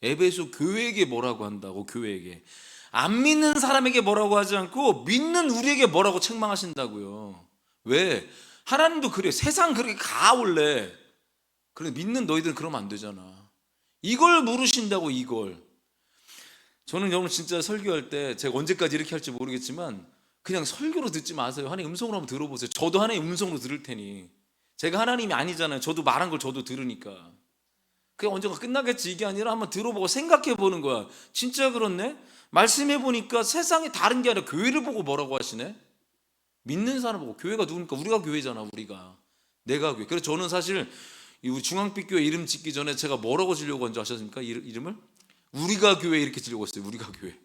에베소 교회에게 뭐라고 한다고. 교회에게. 안 믿는 사람에게 뭐라고 하지 않고 믿는 우리에게 뭐라고 책망하신다고요. 왜? 하나님도 그래요. 세상 그렇게 가 원래. 그래 믿는 너희들은 그러면 안 되잖아. 이걸 물으신다고. 이걸. 저는 여러분 진짜 설교할 때 제가 언제까지 이렇게 할지 모르겠지만 그냥 설교로 듣지 마세요. 하나님 음성으로 한번 들어보세요. 저도 하나님 음성으로 들을 테니. 제가 하나님이 아니잖아요. 저도 말한 걸 저도 들으니까. 그게 언젠가 끝나겠지 이게 아니라 한번 들어보고 생각해 보는 거야. 진짜 그렇네. 말씀해 보니까 세상이 다른 게 아니라 교회를 보고 뭐라고 하시네. 믿는 사람 보고. 교회가 누구니까? 우리가 교회잖아. 우리가. 내가 교회. 그래서 저는 사실 우리 중앙빛 교회 이름 짓기 전에 제가 뭐라고 지려고 한 줄 아셨습니까? 이름을? 우리가 교회 이렇게 지려고 했어요. 우리가 교회.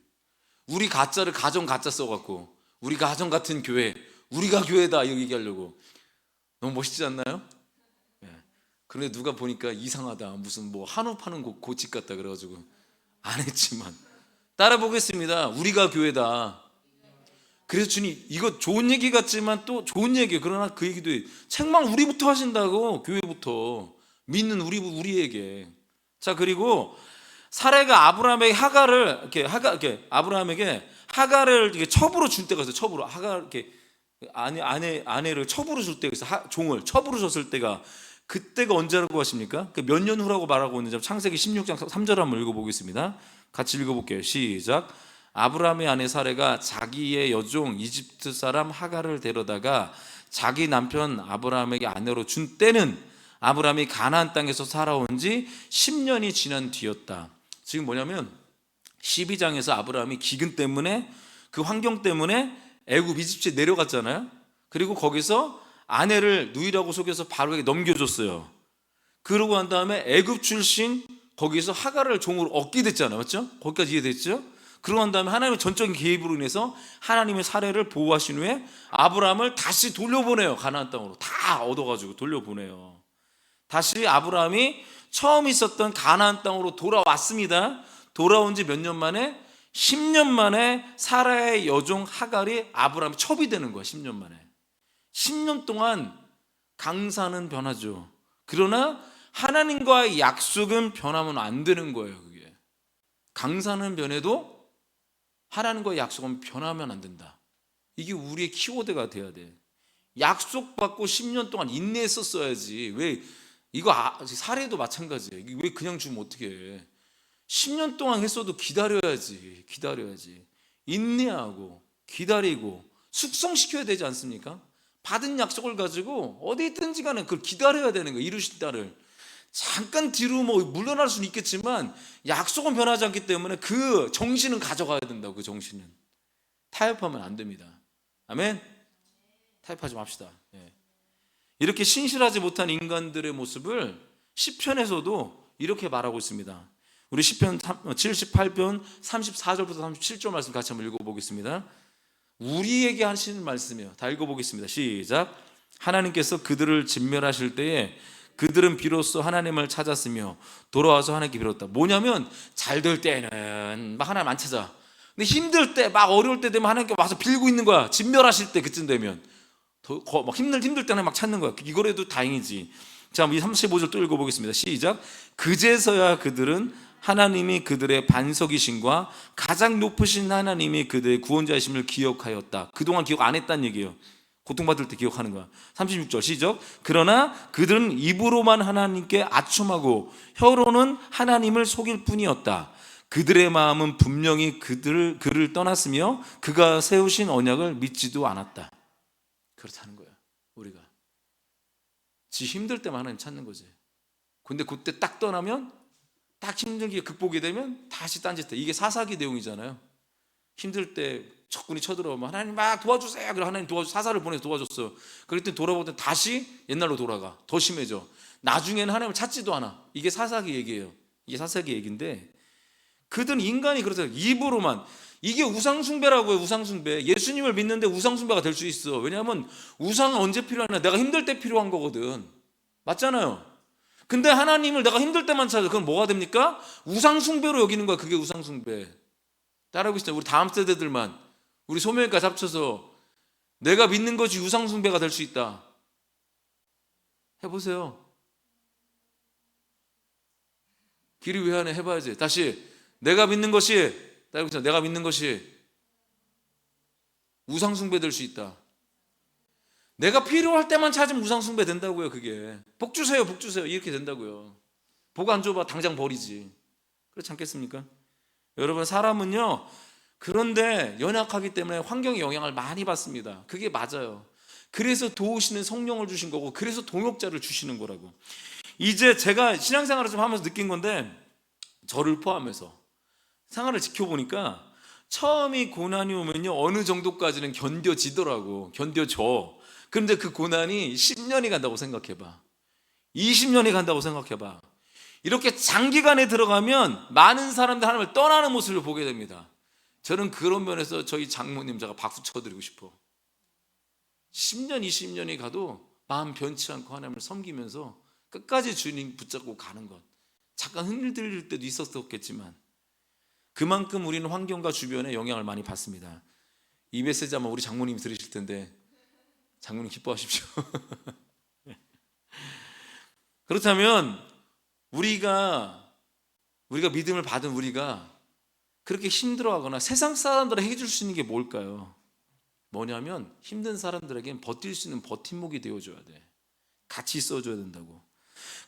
우리 가짜를 가정 가짜 써갖고 우리 가정 같은 교회, 우리가 교회다 이렇게 얘기하려고. 너무 멋있지 않나요? 예. 그런데 누가 보니까 이상하다. 무슨 뭐 한우 파는 고집 같다 그래가지고 안 했지만 따라 보겠습니다. 우리가 교회다. 그래서 주님 이거 좋은 얘기 같지만 또 좋은 얘기예요. 그러나 그 얘기도 책망 우리부터 하신다고. 교회부터 믿는 우리에게. 자, 그리고 사례가 아브라함에게 아브라함에게 하갈을 이렇게 첩으로 줄 때가 있어요. 첩으로 하갈 이렇게 아내를 첩으로 줄 때가 있어요. 종을 첩으로 줬을 때가, 그때가 언제라고 하십니까? 몇 년 후라고 말하고 있는지 창세기 16장 3절 한번 읽어보겠습니다. 같이 읽어볼게요. 시작. 아브라함의 아내 사례가 자기의 여종 이집트 사람 하갈을 데려다가 자기 남편 아브라함에게 아내로 준 때는 아브라함이 가나안 땅에서 살아온 지 10년이 지난 뒤였다. 지금 뭐냐면 12장에서 아브라함이 기근 때문에, 그 환경 때문에 애굽 이집트에 내려갔잖아요. 그리고 거기서 아내를 누이라고 속여서 바로에게 넘겨줬어요. 그러고 난 다음에 애굽 출신 거기서 하갈을 종으로 얻게 됐잖아요. 맞죠? 거기까지 이해됐죠? 그러고 난 다음에 하나님의 전적인 개입으로 인해서 하나님의 사례를 보호하신 후에 아브라함을 다시 돌려보내요. 가나안 땅으로 다 얻어가지고 돌려보내요. 다시 아브라함이 처음 있었던 가나안 땅으로 돌아왔습니다. 돌아온 지 몇 년 만에? 10년 만에 사라의 여종 하갈이 아브라함 첩이 되는 거야. 10년 만에. 10년 동안 강사는 변하죠. 그러나 하나님과의 약속은 변하면 안 되는 거예요. 그게. 강사는 변해도 하나님과의 약속은 변하면 안 된다. 이게 우리의 키워드가 돼야 돼. 약속받고 10년 동안 인내했었어야지. 왜 이거 사례도 마찬가지예요. 왜 그냥 주면 어떻게 해? 10년 동안 했어도 기다려야지. 인내하고 기다리고 숙성시켜야 되지 않습니까? 받은 약속을 가지고 어디 있든지 간에 그걸 기다려야 되는 거예요. 이루신 딸을. 잠깐 뒤로 뭐 물러날 수는 있겠지만 약속은 변하지 않기 때문에 그 정신은 가져가야 된다고. 그 정신은 타협하면 안 됩니다. 아멘. 타협하지 맙시다. 이렇게 신실하지 못한 인간들의 모습을 시편에서도 이렇게 말하고 있습니다. 우리 시편 78편 34절부터 37절 말씀 같이 한번 읽어보겠습니다. 우리에게 하시는 말씀이에요. 다 읽어보겠습니다. 시작. 하나님께서 그들을 진멸하실 때에 그들은 비로소 하나님을 찾았으며 돌아와서 하나님께 빌었다. 뭐냐면 잘 될 때는 막 하나님 안 찾아. 근데 힘들 때, 막 어려울 때 되면 하나님께 와서 빌고 있는 거야. 진멸하실 때 그쯤 되면 막 힘들 때는 막 찾는 거야. 이거라도 다행이지. 자, 이 35절 또 읽어보겠습니다. 시작. 그제서야 그들은 하나님이 그들의 반석이심과 가장 높으신 하나님이 그들의 구원자이심을 기억하였다. 그동안 기억 안 했다는 얘기예요. 고통받을 때 기억하는 거야. 36절 시작. 그러나 그들은 입으로만 하나님께 아첨하고 혀로는 하나님을 속일 뿐이었다. 그들의 마음은 분명히 그를 떠났으며 그가 세우신 언약을 믿지도 않았다. 그렇다는 거야. 우리가 지 힘들 때만 하나님 찾는 거지. 근데 그때 딱 떠나면, 딱 힘들게 극복이 되면 다시 딴짓해. 이게 사사기 내용이잖아요. 힘들 때 적군이 쳐들어오면 하나님 막 도와주세요. 그래 하나님 사사를 보내서 도와줬어. 그랬더니 돌아보더니 다시 옛날로 돌아가. 더 심해져. 나중에는 하나님을 찾지도 않아. 이게 사사기 얘기예요. 이게 사사기 얘기인데, 그들은 인간이 그렇잖아요. 입으로만. 이게 우상숭배라고 해요. 우상숭배. 예수님을 믿는데 우상숭배가 될 수 있어. 왜냐하면 우상은 언제 필요하냐? 내가 힘들 때 필요한 거거든. 맞잖아요. 근데 하나님을 내가 힘들 때만 찾아. 그건 뭐가 됩니까? 우상숭배로 여기는 거야. 그게 우상숭배. 따라하고 있어요. 우리 다음 세대들만, 우리 소명까지 합쳐서 내가 믿는 것이 우상숭배가 될 수 있다. 해보세요. 길이 왜 하네? 해봐야지. 다시. 내가 믿는 것이, 따라하고 있어요. 내가 믿는 것이 우상숭배 될 수 있다. 내가 필요할 때만 찾으면 우상숭배 된다고요. 그게 복 주세요, 복 주세요 이렇게 된다고요. 복 안 줘봐 당장 버리지. 그렇지 않겠습니까? 여러분, 사람은요 그런데 연약하기 때문에 환경의 영향을 많이 받습니다. 그게 맞아요. 그래서 도우시는 성령을 주신 거고, 그래서 동역자를 주시는 거라고. 이제 제가 신앙생활을 좀 하면서 느낀 건데, 저를 포함해서 생활을 지켜보니까 처음이 고난이 오면요 어느 정도까지는 견뎌지더라고. 견뎌져. 그런데 그 고난이 10년이 간다고 생각해봐. 20년이 간다고 생각해봐. 이렇게 장기간에 들어가면 많은 사람들 하나님을 떠나는 모습을 보게 됩니다. 저는 그런 면에서 저희 장모님 제가 박수 쳐드리고 싶어. 10년 20년이 가도 마음 변치 않고 하나님을 섬기면서 끝까지 주님 붙잡고 가는 것. 잠깐 흔들릴 때도 있었겠지만 그만큼 우리는 환경과 주변에 영향을 많이 받습니다. 이 메시지 아마 우리 장모님이 들으실 텐데 장모님 기뻐하십시오. 그렇다면 우리가 믿음을 받은 우리가 그렇게 힘들어하거나 세상 사람들에게 해줄 수 있는 게 뭘까요? 뭐냐면 힘든 사람들에게는 버틸 수 있는 버팀목이 되어줘야 돼. 같이 있어줘야 된다고.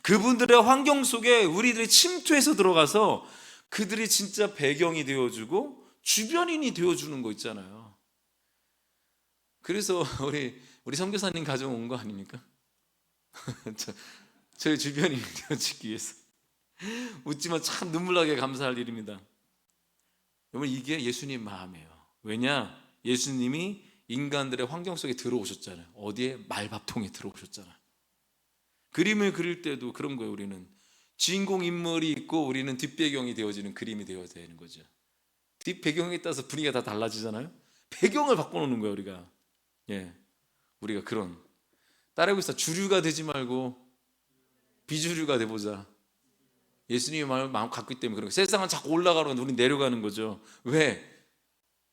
그분들의 환경 속에 우리들이 침투해서 들어가서 그들이 진짜 배경이 되어주고 주변인이 되어주는 거 있잖아요. 그래서 우리 선교사님 가져온 거 아닙니까? 저희 주변인이 되어주기 위해서. 웃지만 참 눈물나게 감사할 일입니다. 여러분, 이게 예수님 마음이에요. 왜냐? 예수님이 인간들의 환경 속에 들어오셨잖아요. 어디에? 말밥통에 들어오셨잖아요. 그림을 그릴 때도 그런 거예요. 우리는 주인공 인물이 있고 우리는 뒷배경이 되어지는 그림이 되어야 되는 거죠. 뒷배경에 따라서 분위기가 다 달라지잖아요. 배경을 바꿔놓는 거예요. 우리가 그런 따르고 있어. 주류가 되지 말고 비주류가 돼보자. 예수님의 마음 갖고 있기 때문에 그런 거예요. 세상은 자꾸 올라가면 우리 내려가는 거죠. 왜?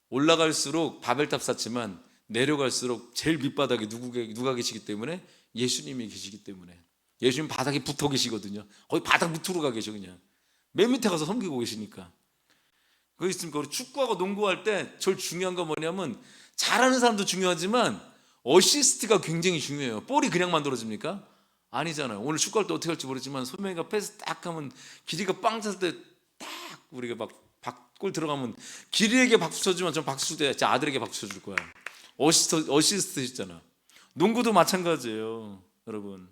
올라갈수록 바벨탑 쌓지만 내려갈수록 제일 밑바닥에 누가 계시기 때문에? 예수님이 계시기 때문에. 예수님 바닥에 붙어 계시거든요. 거의 바닥 밑으로 가 계셔. 그냥 맨 밑에 가서 섬기고 계시니까. 그거 있습니까? 우리 축구하고 농구할 때 제일 중요한 건 뭐냐면, 잘하는 사람도 중요하지만 어시스트가 굉장히 중요해요. 볼이 그냥 만들어집니까? 아니잖아요. 오늘 축구할 때 어떻게 할지 모르지만 소명이가 패스 딱 하면 길이가 빵 찼을 때 딱 우리가 막 골 들어가면 길이에게 박수 쳐주면 전 박수 칠 때 제 아들에게 박수 쳐줄 거야. 어시스트 있잖아. 농구도 마찬가지예요, 여러분.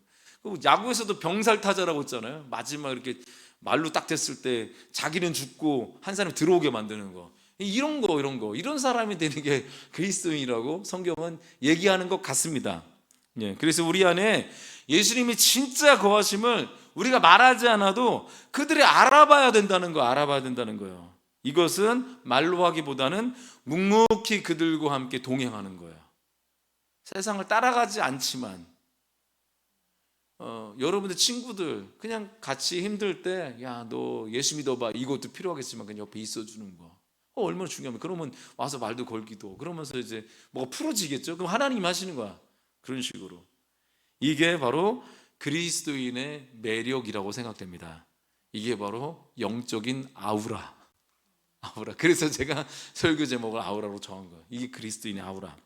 야구에서도 병살타자라고 있잖아요. 마지막 이렇게 말로 딱 됐을 때 자기는 죽고 한 사람이 들어오게 만드는 거. 이런 사람이 되는 게 그리스도인이라고 성경은 얘기하는 것 같습니다. 그래서 우리 안에 예수님이 진짜 거하심을 우리가 말하지 않아도 그들이 알아봐야 된다는 거예요. 이것은 말로 하기보다는 묵묵히 그들과 함께 동행하는 거예요. 세상을 따라가지 않지만 여러분들 친구들 그냥 같이 힘들 때, 야, 너 예수 믿어봐, 이것도 필요하겠지만 그냥 옆에 있어주는 거 얼마나 중요하면. 그러면 와서 말도 걸기도, 그러면서 이제 뭐가 풀어지겠죠. 그럼 하나님 하시는 거야. 그런 식으로. 이게 바로 그리스도인의 매력이라고 생각됩니다. 이게 바로 영적인 아우라. 그래서 제가 설교 제목을 아우라로 정한 거예요. 이게 그리스도인의 아우라.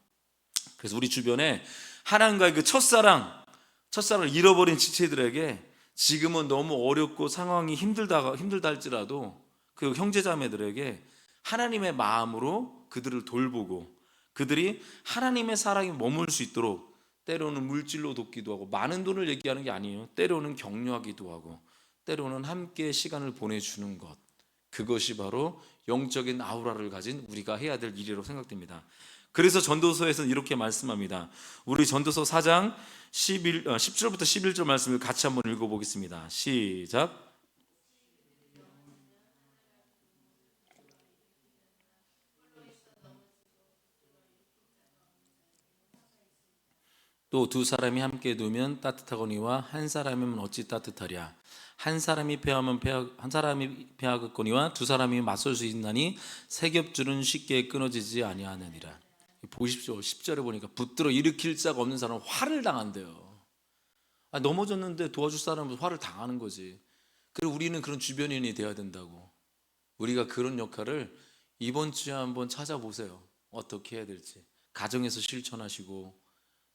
그래서 우리 주변에 하나님과의 그 첫사랑을 잃어버린 지체들에게 지금은 너무 어렵고 상황이 힘들다 할지라도 그 형제자매들에게 하나님의 마음으로 그들을 돌보고 그들이 하나님의 사랑에 머물 수 있도록 때로는 물질로 돕기도 하고, 많은 돈을 얘기하는 게 아니에요. 때로는 격려하기도 하고, 때로는 함께 시간을 보내주는 것, 그것이 바로 영적인 아우라를 가진 우리가 해야 될 일이라고 생각됩니다. 그래서 전도서에서는 이렇게 말씀합니다. 우리 전도서 4장 10절부터 11절 말씀을 같이 한번 읽어보겠습니다. 시작. 또 두 사람이 함께 두면 따뜻하거니와 한 사람이면 어찌 따뜻하랴. 한 사람이 패하겠거니와 두 사람이 맞설 수 있나니 세 겹줄은 쉽게 끊어지지 아니하느니라. 보십시오. 10절에 보니까 붙들어 일으킬 자가 없는 사람은 화를 당한대요. 넘어졌는데 도와줄 사람은 화를 당하는 거지. 그리고 우리는 그런 주변인이 되어야 된다고. 우리가 그런 역할을 이번 주에 한번 찾아보세요. 어떻게 해야 될지. 가정에서 실천하시고,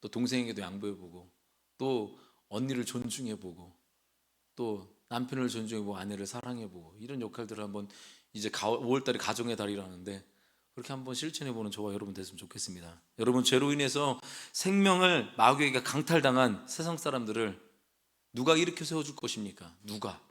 또 동생에게도 양보해보고, 또 언니를 존중해보고, 또 남편을 존중해보고, 아내를 사랑해보고, 이런 역할들을 한번, 이제 5월달에 가정의 달이라는데 그렇게 한번 실천해보는 저와 여러분 됐으면 좋겠습니다. 여러분, 죄로 인해서 생명을 마귀에게 강탈당한 세상 사람들을 누가 일으켜 세워줄 것입니까? 누가?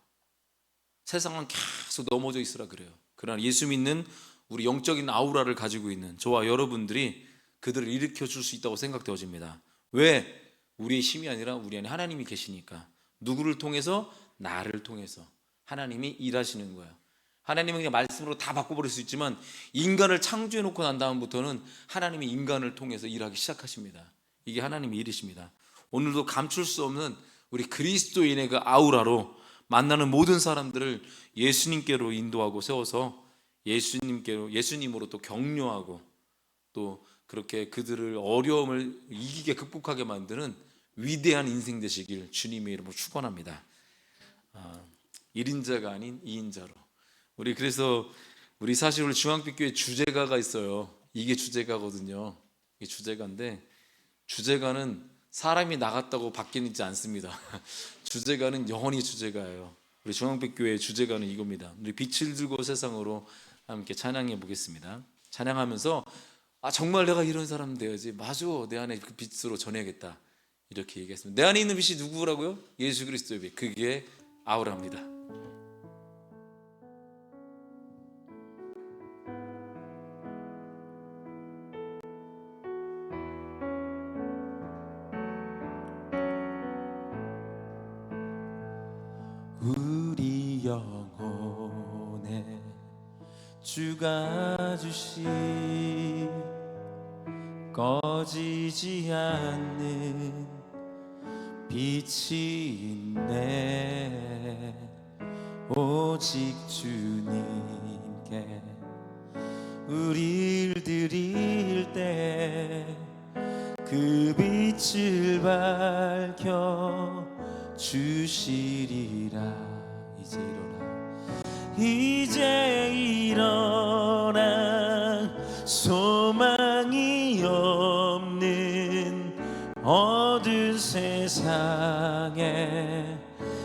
세상은 계속 넘어져 있으라 그래요. 그러나 예수 믿는 우리 영적인 아우라를 가지고 있는 저와 여러분들이 그들을 일으켜 줄 수 있다고 생각되어집니다. 왜? 우리의 힘이 아니라 우리 안에 하나님이 계시니까. 누구를 통해서? 나를 통해서 하나님이 일하시는 거예요. 하나님은 그냥 말씀으로 다 바꿔버릴 수 있지만, 인간을 창조해 놓고 난 다음부터는 하나님이 인간을 통해서 일하기 시작하십니다. 이게 하나님의 일이십니다. 오늘도 감출 수 없는 우리 그리스도인의 그 아우라로 만나는 모든 사람들을 예수님께로 인도하고 세워서 예수님으로 또 격려하고, 또 그렇게 그들을 어려움을 이기게 극복하게 만드는 위대한 인생 되시길 주님의 이름으로 축원합니다. 1인자가 아닌 2인자로. 그래서 우리 사실 우리 중앙빛교회 주제가가 있어요. 이게 주제가거든요. 이게 주제가인데, 주제가는 사람이 나갔다고 바뀌지 않습니다. 주제가는 영원히 주제가예요. 우리 중앙빛교회의 주제가는 이겁니다. 우리 빛을 들고 세상으로 함께 찬양해 보겠습니다. 찬양하면서 정말 내가 이런 사람 되어야지. 맞아, 내 안에 그 빛으로 전해야겠다. 이렇게 얘기했습니다. 내 안에 있는 빛이 누구라고요? 예수 그리스도의 빛. 그게 아우라입니다. 우리 영혼에 주가 주신 꺼지지 않는 빛이 있네. 오직 주님께 우릴 드릴 때 그 빛을 밝혀 주시리라. 이제 일어나 소망이 없는 어두운 세상에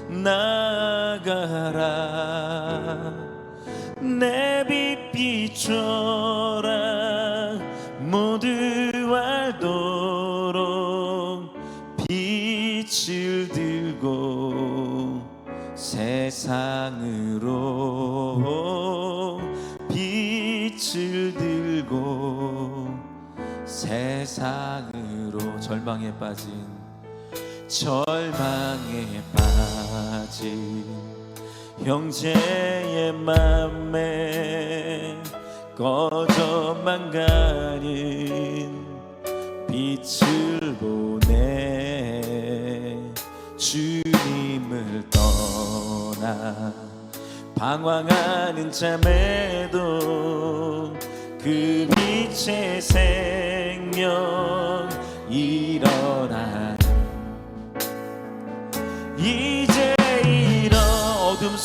나아가라. 내 빛 비춰라. 모두 알도록 빛을 들고 세상으로 빛을 들고 세상으로 절망에 빠진 형제의 맘에 꺼져만 가는 빛을 보내. 주님을 떠나 방황하는 자매도 그 빛의 생명 일어나. 이제 어둠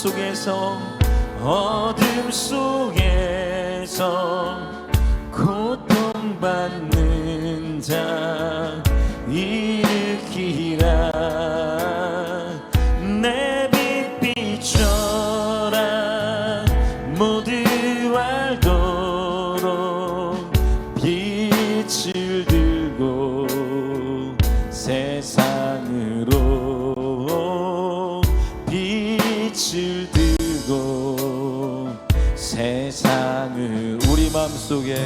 어둠 속에서 고통받는 자 일으키라. 내 빛 비춰라. 모두 알도록 빛을 들고 세상으로 빛을 들고 세상을 우리 맘속에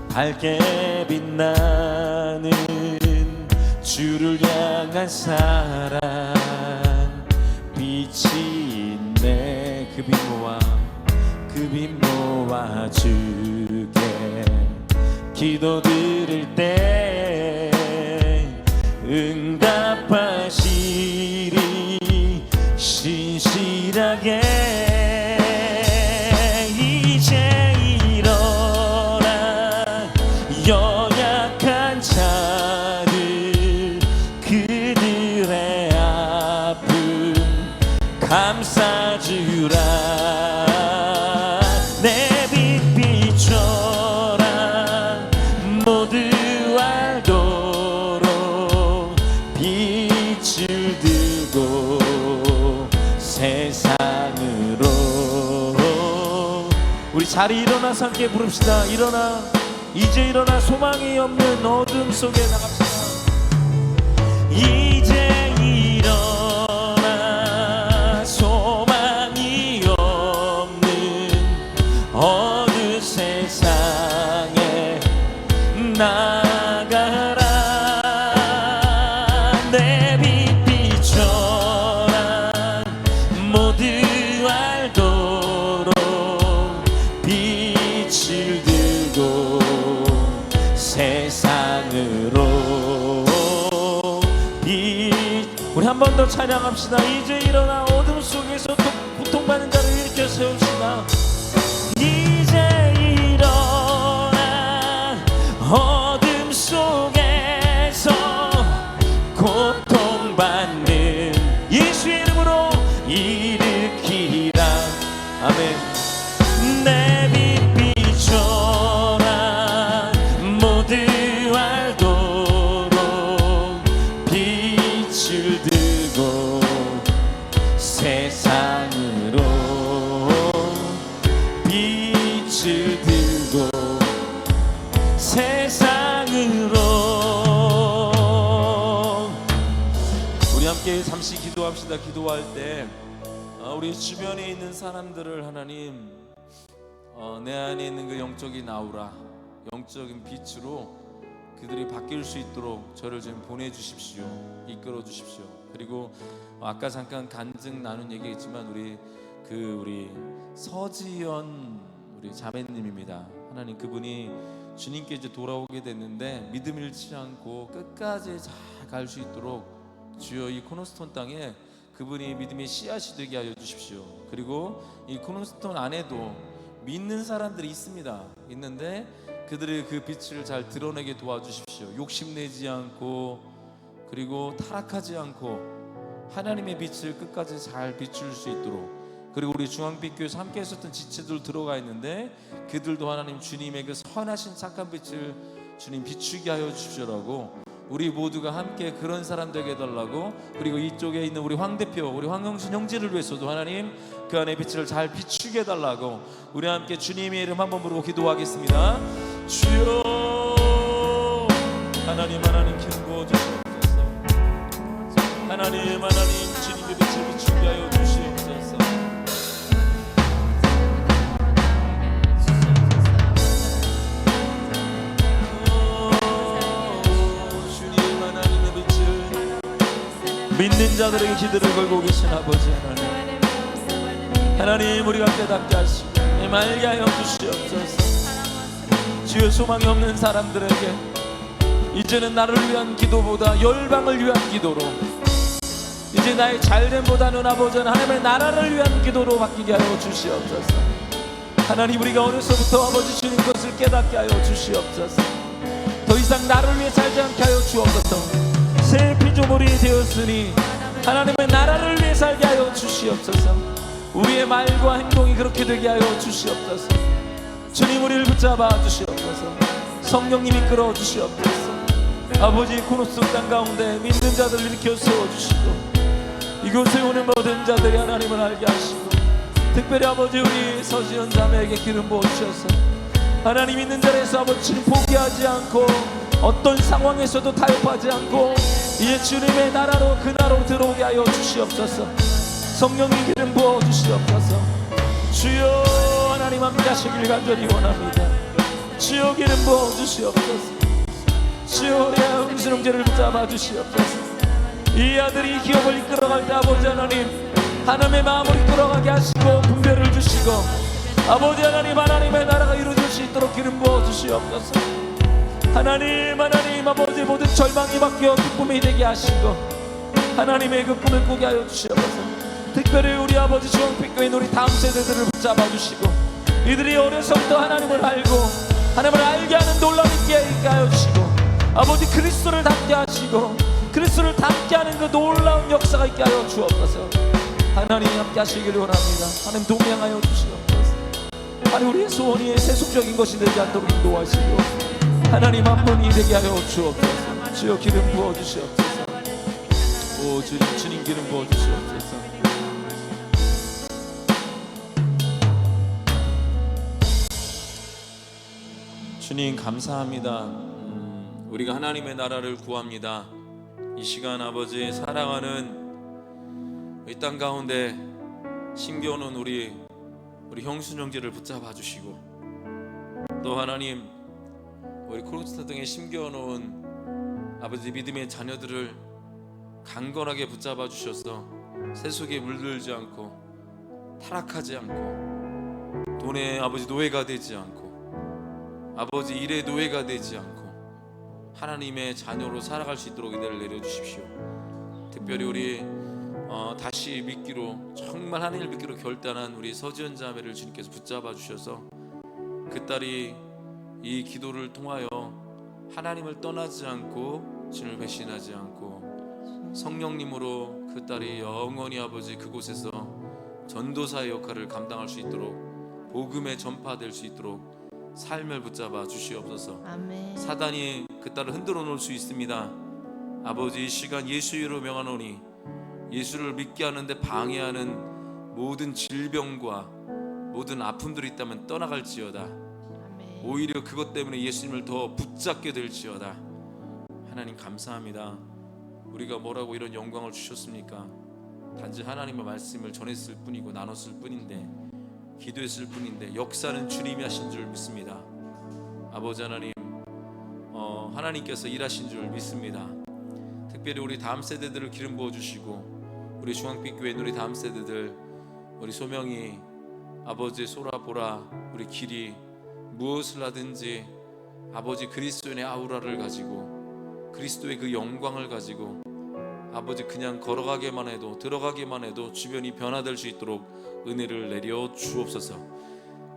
밝게 빛나는 주를 향한 사랑 빛이 있네. 그 빛 모아 주게 기도 드릴 때 응답하시리. 신실하게 이제 일어나 연약한 자들 그들의 아픔 감싸주라. 내 빛 비춰라. 모두 알도록 빛을 들고 세상으로. 우리 자리 일어나서 함께 부릅시다. 일어나, 이제 일어나. 소망이 없는 어둠 속에 나갑시다. 이제 일어나. 소망이 없는 어느 세상에 나가라. 내 빛 비춰라. 모두 알도록 빛을 들고 세상으로 우리 한 번 더 찬양합시다. 이제 일어나. 어둠 속에서 고통받는 자를 일으켜 세웁시다. 이제 일어나. 어둠 속에서 고통받는 예수의 이름으로 일으키라. 아멘. 내 빛 비춰라. 모두 알도록 빛을 들고 세상으로 빛을 들고 세상으로. 우리 함께 잠시 기도합시다. 기도할 때 우리 주변에 있는 사람들을 하나님 내 안에 있는 그 영적인 아우라, 영적인 빛으로 그들이 바뀔 수 있도록 저를 좀 보내주십시오. 이끌어 주십시오. 그리고 아까 잠깐 간증 나눈 얘기했지만 우리 서지연 우리 자매님입니다. 하나님 그분이 주님께 이제 돌아오게 됐는데 믿음 잃지 않고 끝까지 잘 갈 수 있도록 주여 이 코너스톤 땅에 그분이 믿음의 씨앗이 되게 하여 주십시오. 그리고 이 코너스톤 안에도 믿는 사람들이 있는데 그들의 그 빛을 잘 드러내게 도와주십시오. 욕심내지 않고 그리고 타락하지 않고 하나님의 빛을 끝까지 잘 비출 수 있도록. 그리고 우리 중앙빛교회에서 함께 했었던 지체들 들어가 있는데 그들도 하나님 주님의 그 선하신 착한 빛을 주님 비추게 하여 주십시오라고 우리 모두가 함께 그런 사람 되게 해달라고. 그리고 이쪽에 있는 우리 황 대표, 우리 황영신 형제를 위해서도 하나님 그 안에 빛을 잘 비추게 해달라고 우리 함께 주님의 이름 한번 부르고 기도하겠습니다. 주여 하나님 길 부어주시옵소서. 하나님 주님의 빛을 비추게 하여 주시옵소서. 믿는 자들에게 기도를 걸고 계신 아버지 하나님 우리가 깨닫게 하시고 알게 하여 주시옵소서. 주여 소망이 없는 사람들에게 이제는 나를 위한 기도보다 열방을 위한 기도로 이제 나의 잘됨보다는 아버지 하나님의 나라를 위한 기도로 바뀌게 하여 주시옵소서. 하나님 우리가 어려서부터 아버지 주님 것을 깨닫게 하여 주시옵소서. 더 이상 나를 위해 살지 않게 하여 주옵소서. 새 피조물이 되었으니 하나님의 나라를 위해 살게 하여 주시옵소서. 우리의 말과 행동이 그렇게 되게 하여 주시옵소서. 주님 우리를 붙잡아 주시옵소서. 성령님 이끌어 주시옵소서. 아버지 코노스 땅 가운데 믿는 자들을 일으켜 세워주시고 이곳에 오는 모든 자들이 하나님을 알게 하시고 특별히 아버지 우리 서지연 자매에게 기름 부어주셔서 하나님 있는 자리에서 아버지는 포기하지 않고 어떤 상황에서도 타협하지 않고 이제 주님의 나라로 그 나라로 들어오게 하여 주시옵소서. 성령님 기름 부어주시옵소서. 주여 하나님 함께 하시길 간절히 원합니다. 주여 기름 부어주시옵소서. 주여 우리의 음수령제를 붙잡아 주시옵소서. 이 아들이 기업을 이끌어갈 때 아버지 하나님 하나님의 마음을 이끌어가게 하시고 분별을 주시고 아버지 하나님 하나님의 나라가 이루어질 수 있도록 기름 부어 주시옵소서. 하나님 아버지 모든 절망이 바뀌어 기쁨이 되게 하시고 하나님의 그 꿈을 꾸게 하여 주시옵소서. 특별히 우리 아버지 중앙빛교회 우리 다음 세대들을 붙잡아 주시고 이들이 어려서부터 하나님을 알고 하나님을 알게 하는 놀라운 있게 하여 주시고 아버지 그리스도를 닮게 하시고 그리스도를 닮게 하는 그 놀라운 역사가 있게 하여 주옵소서. 하나님 함께 하시기를 원합니다. 하나님 동행하여 주시옵소서. 하나님 우리의 소원이 세속적인 것이 되지 않도록 인도하시고 하나님 한 분이 되게 하여 주옵소서. 주여 기름 부어 주시옵소서. 오 주님 기름 부어 주시옵소서. 주님 감사합니다. 우리가 하나님의 나라를 구합니다. 이 시간 아버지 사랑하는 이 땅 가운데 심겨놓은 우리 형수 형제를 붙잡아 주시고 또 하나님 우리 코로스타 등에 심겨놓은 아버지 믿음의 자녀들을 강건하게 붙잡아 주셔서 세속에 물들지 않고 타락하지 않고 돈의 아버지 노예가 되지 않고 아버지 일의 노예가 되지 않고 하나님의 자녀로 살아갈 수 있도록 은혜를 내려주십시오. 특별히 우리 다시 믿기로 정말 하나님을 믿기로 결단한 우리 서지연 자매를 주님께서 붙잡아 주셔서 그 딸이 이 기도를 통하여 하나님을 떠나지 않고 주님을 배신하지 않고 성령님으로 그 딸이 영원히 아버지 그곳에서 전도사의 역할을 감당할 수 있도록 복음의 전파될 수 있도록 삶을 붙잡아 주시옵소서. 아멘. 사단이 그 딸을 흔들어 놓을 수 있습니다. 아버지 이 시간 예수 이름으로 명하노니 예수를 믿게 하는데 방해하는 모든 질병과 모든 아픔들이 있다면 떠나갈지어다. 아멘. 오히려 그것 때문에 예수님을 더 붙잡게 될지어다. 하나님 감사합니다. 우리가 뭐라고 이런 영광을 주셨습니까? 단지 하나님의 말씀을 전했을 뿐이고 나눴을 뿐인데 기도했을 뿐인데 역사는 주님이 하신 줄 믿습니다. 아버지 하나님 하나님께서 일하신 줄 믿습니다. 특별히 우리 다음 세대들을 기름 부어주시고 우리 중앙빛교회 우리 다음 세대들 우리 소명이 아버지 소라 보라 우리 길이 무엇을 하든지 아버지 그리스도의 아우라를 가지고 그리스도의 그 영광을 가지고 아버지 그냥 걸어가기만 해도 들어가기만 해도 주변이 변화될 수 있도록 은혜를 내려 주옵소서.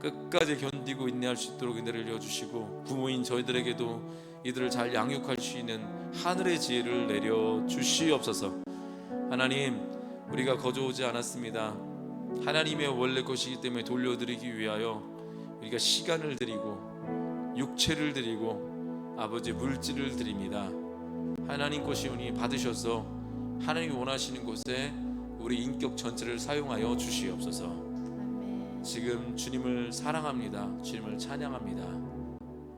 끝까지 견디고 인내할 수 있도록 은혜를 내려주시고 부모인 저희들에게도 이들을 잘 양육할 수 있는 하늘의 지혜를 내려 주시옵소서. 하나님 우리가 거저오지 않았습니다. 하나님의 원래 것이기 때문에 돌려드리기 위하여 우리가 시간을 드리고 육체를 드리고 아버지 물질을 드립니다. 하나님 것이오니 받으셔서 하나님이 원하시는 곳에 우리 인격 전체를 사용하여 주시옵소서. 아멘. 지금 주님을 사랑합니다. 주님을 찬양합니다.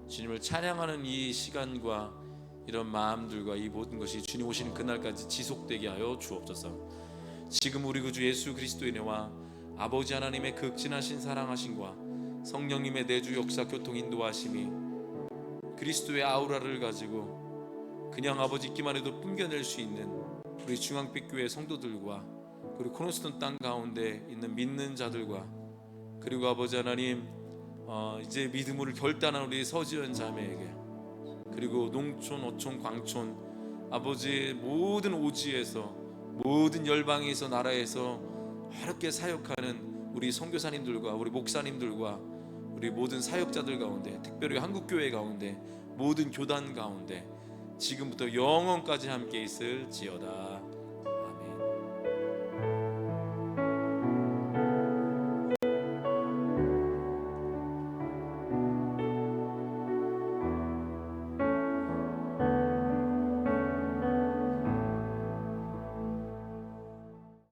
주님을 찬양하는 이 시간과 이런 마음들과 이 모든 것이 주님 오시는 그날까지 지속되게 하여 주옵소서. 지금 우리 구주 예수 그리스도의 은혜와 아버지 하나님의 극진하신 사랑하심과 성령님의 내주 역사 교통 인도하심이 그리스도의 아우라를 가지고 그냥 아버지 있기만 해도 뿜겨낼 수 있는 우리 중앙빛교회 성도들과 그리고 코너스톤 땅 가운데 있는 믿는 자들과 그리고 아버지 하나님 이제 믿음으로 결단한 우리 서지연 자매에게 그리고 농촌, 어촌, 광촌 아버지 모든 오지에서 모든 열방에서 나라에서 어렵게 사역하는 우리 선교사님들과 우리 목사님들과 우리 모든 사역자들 가운데 특별히 한국교회 가운데 모든 교단 가운데 지금부터 영원까지 함께 있을지어다.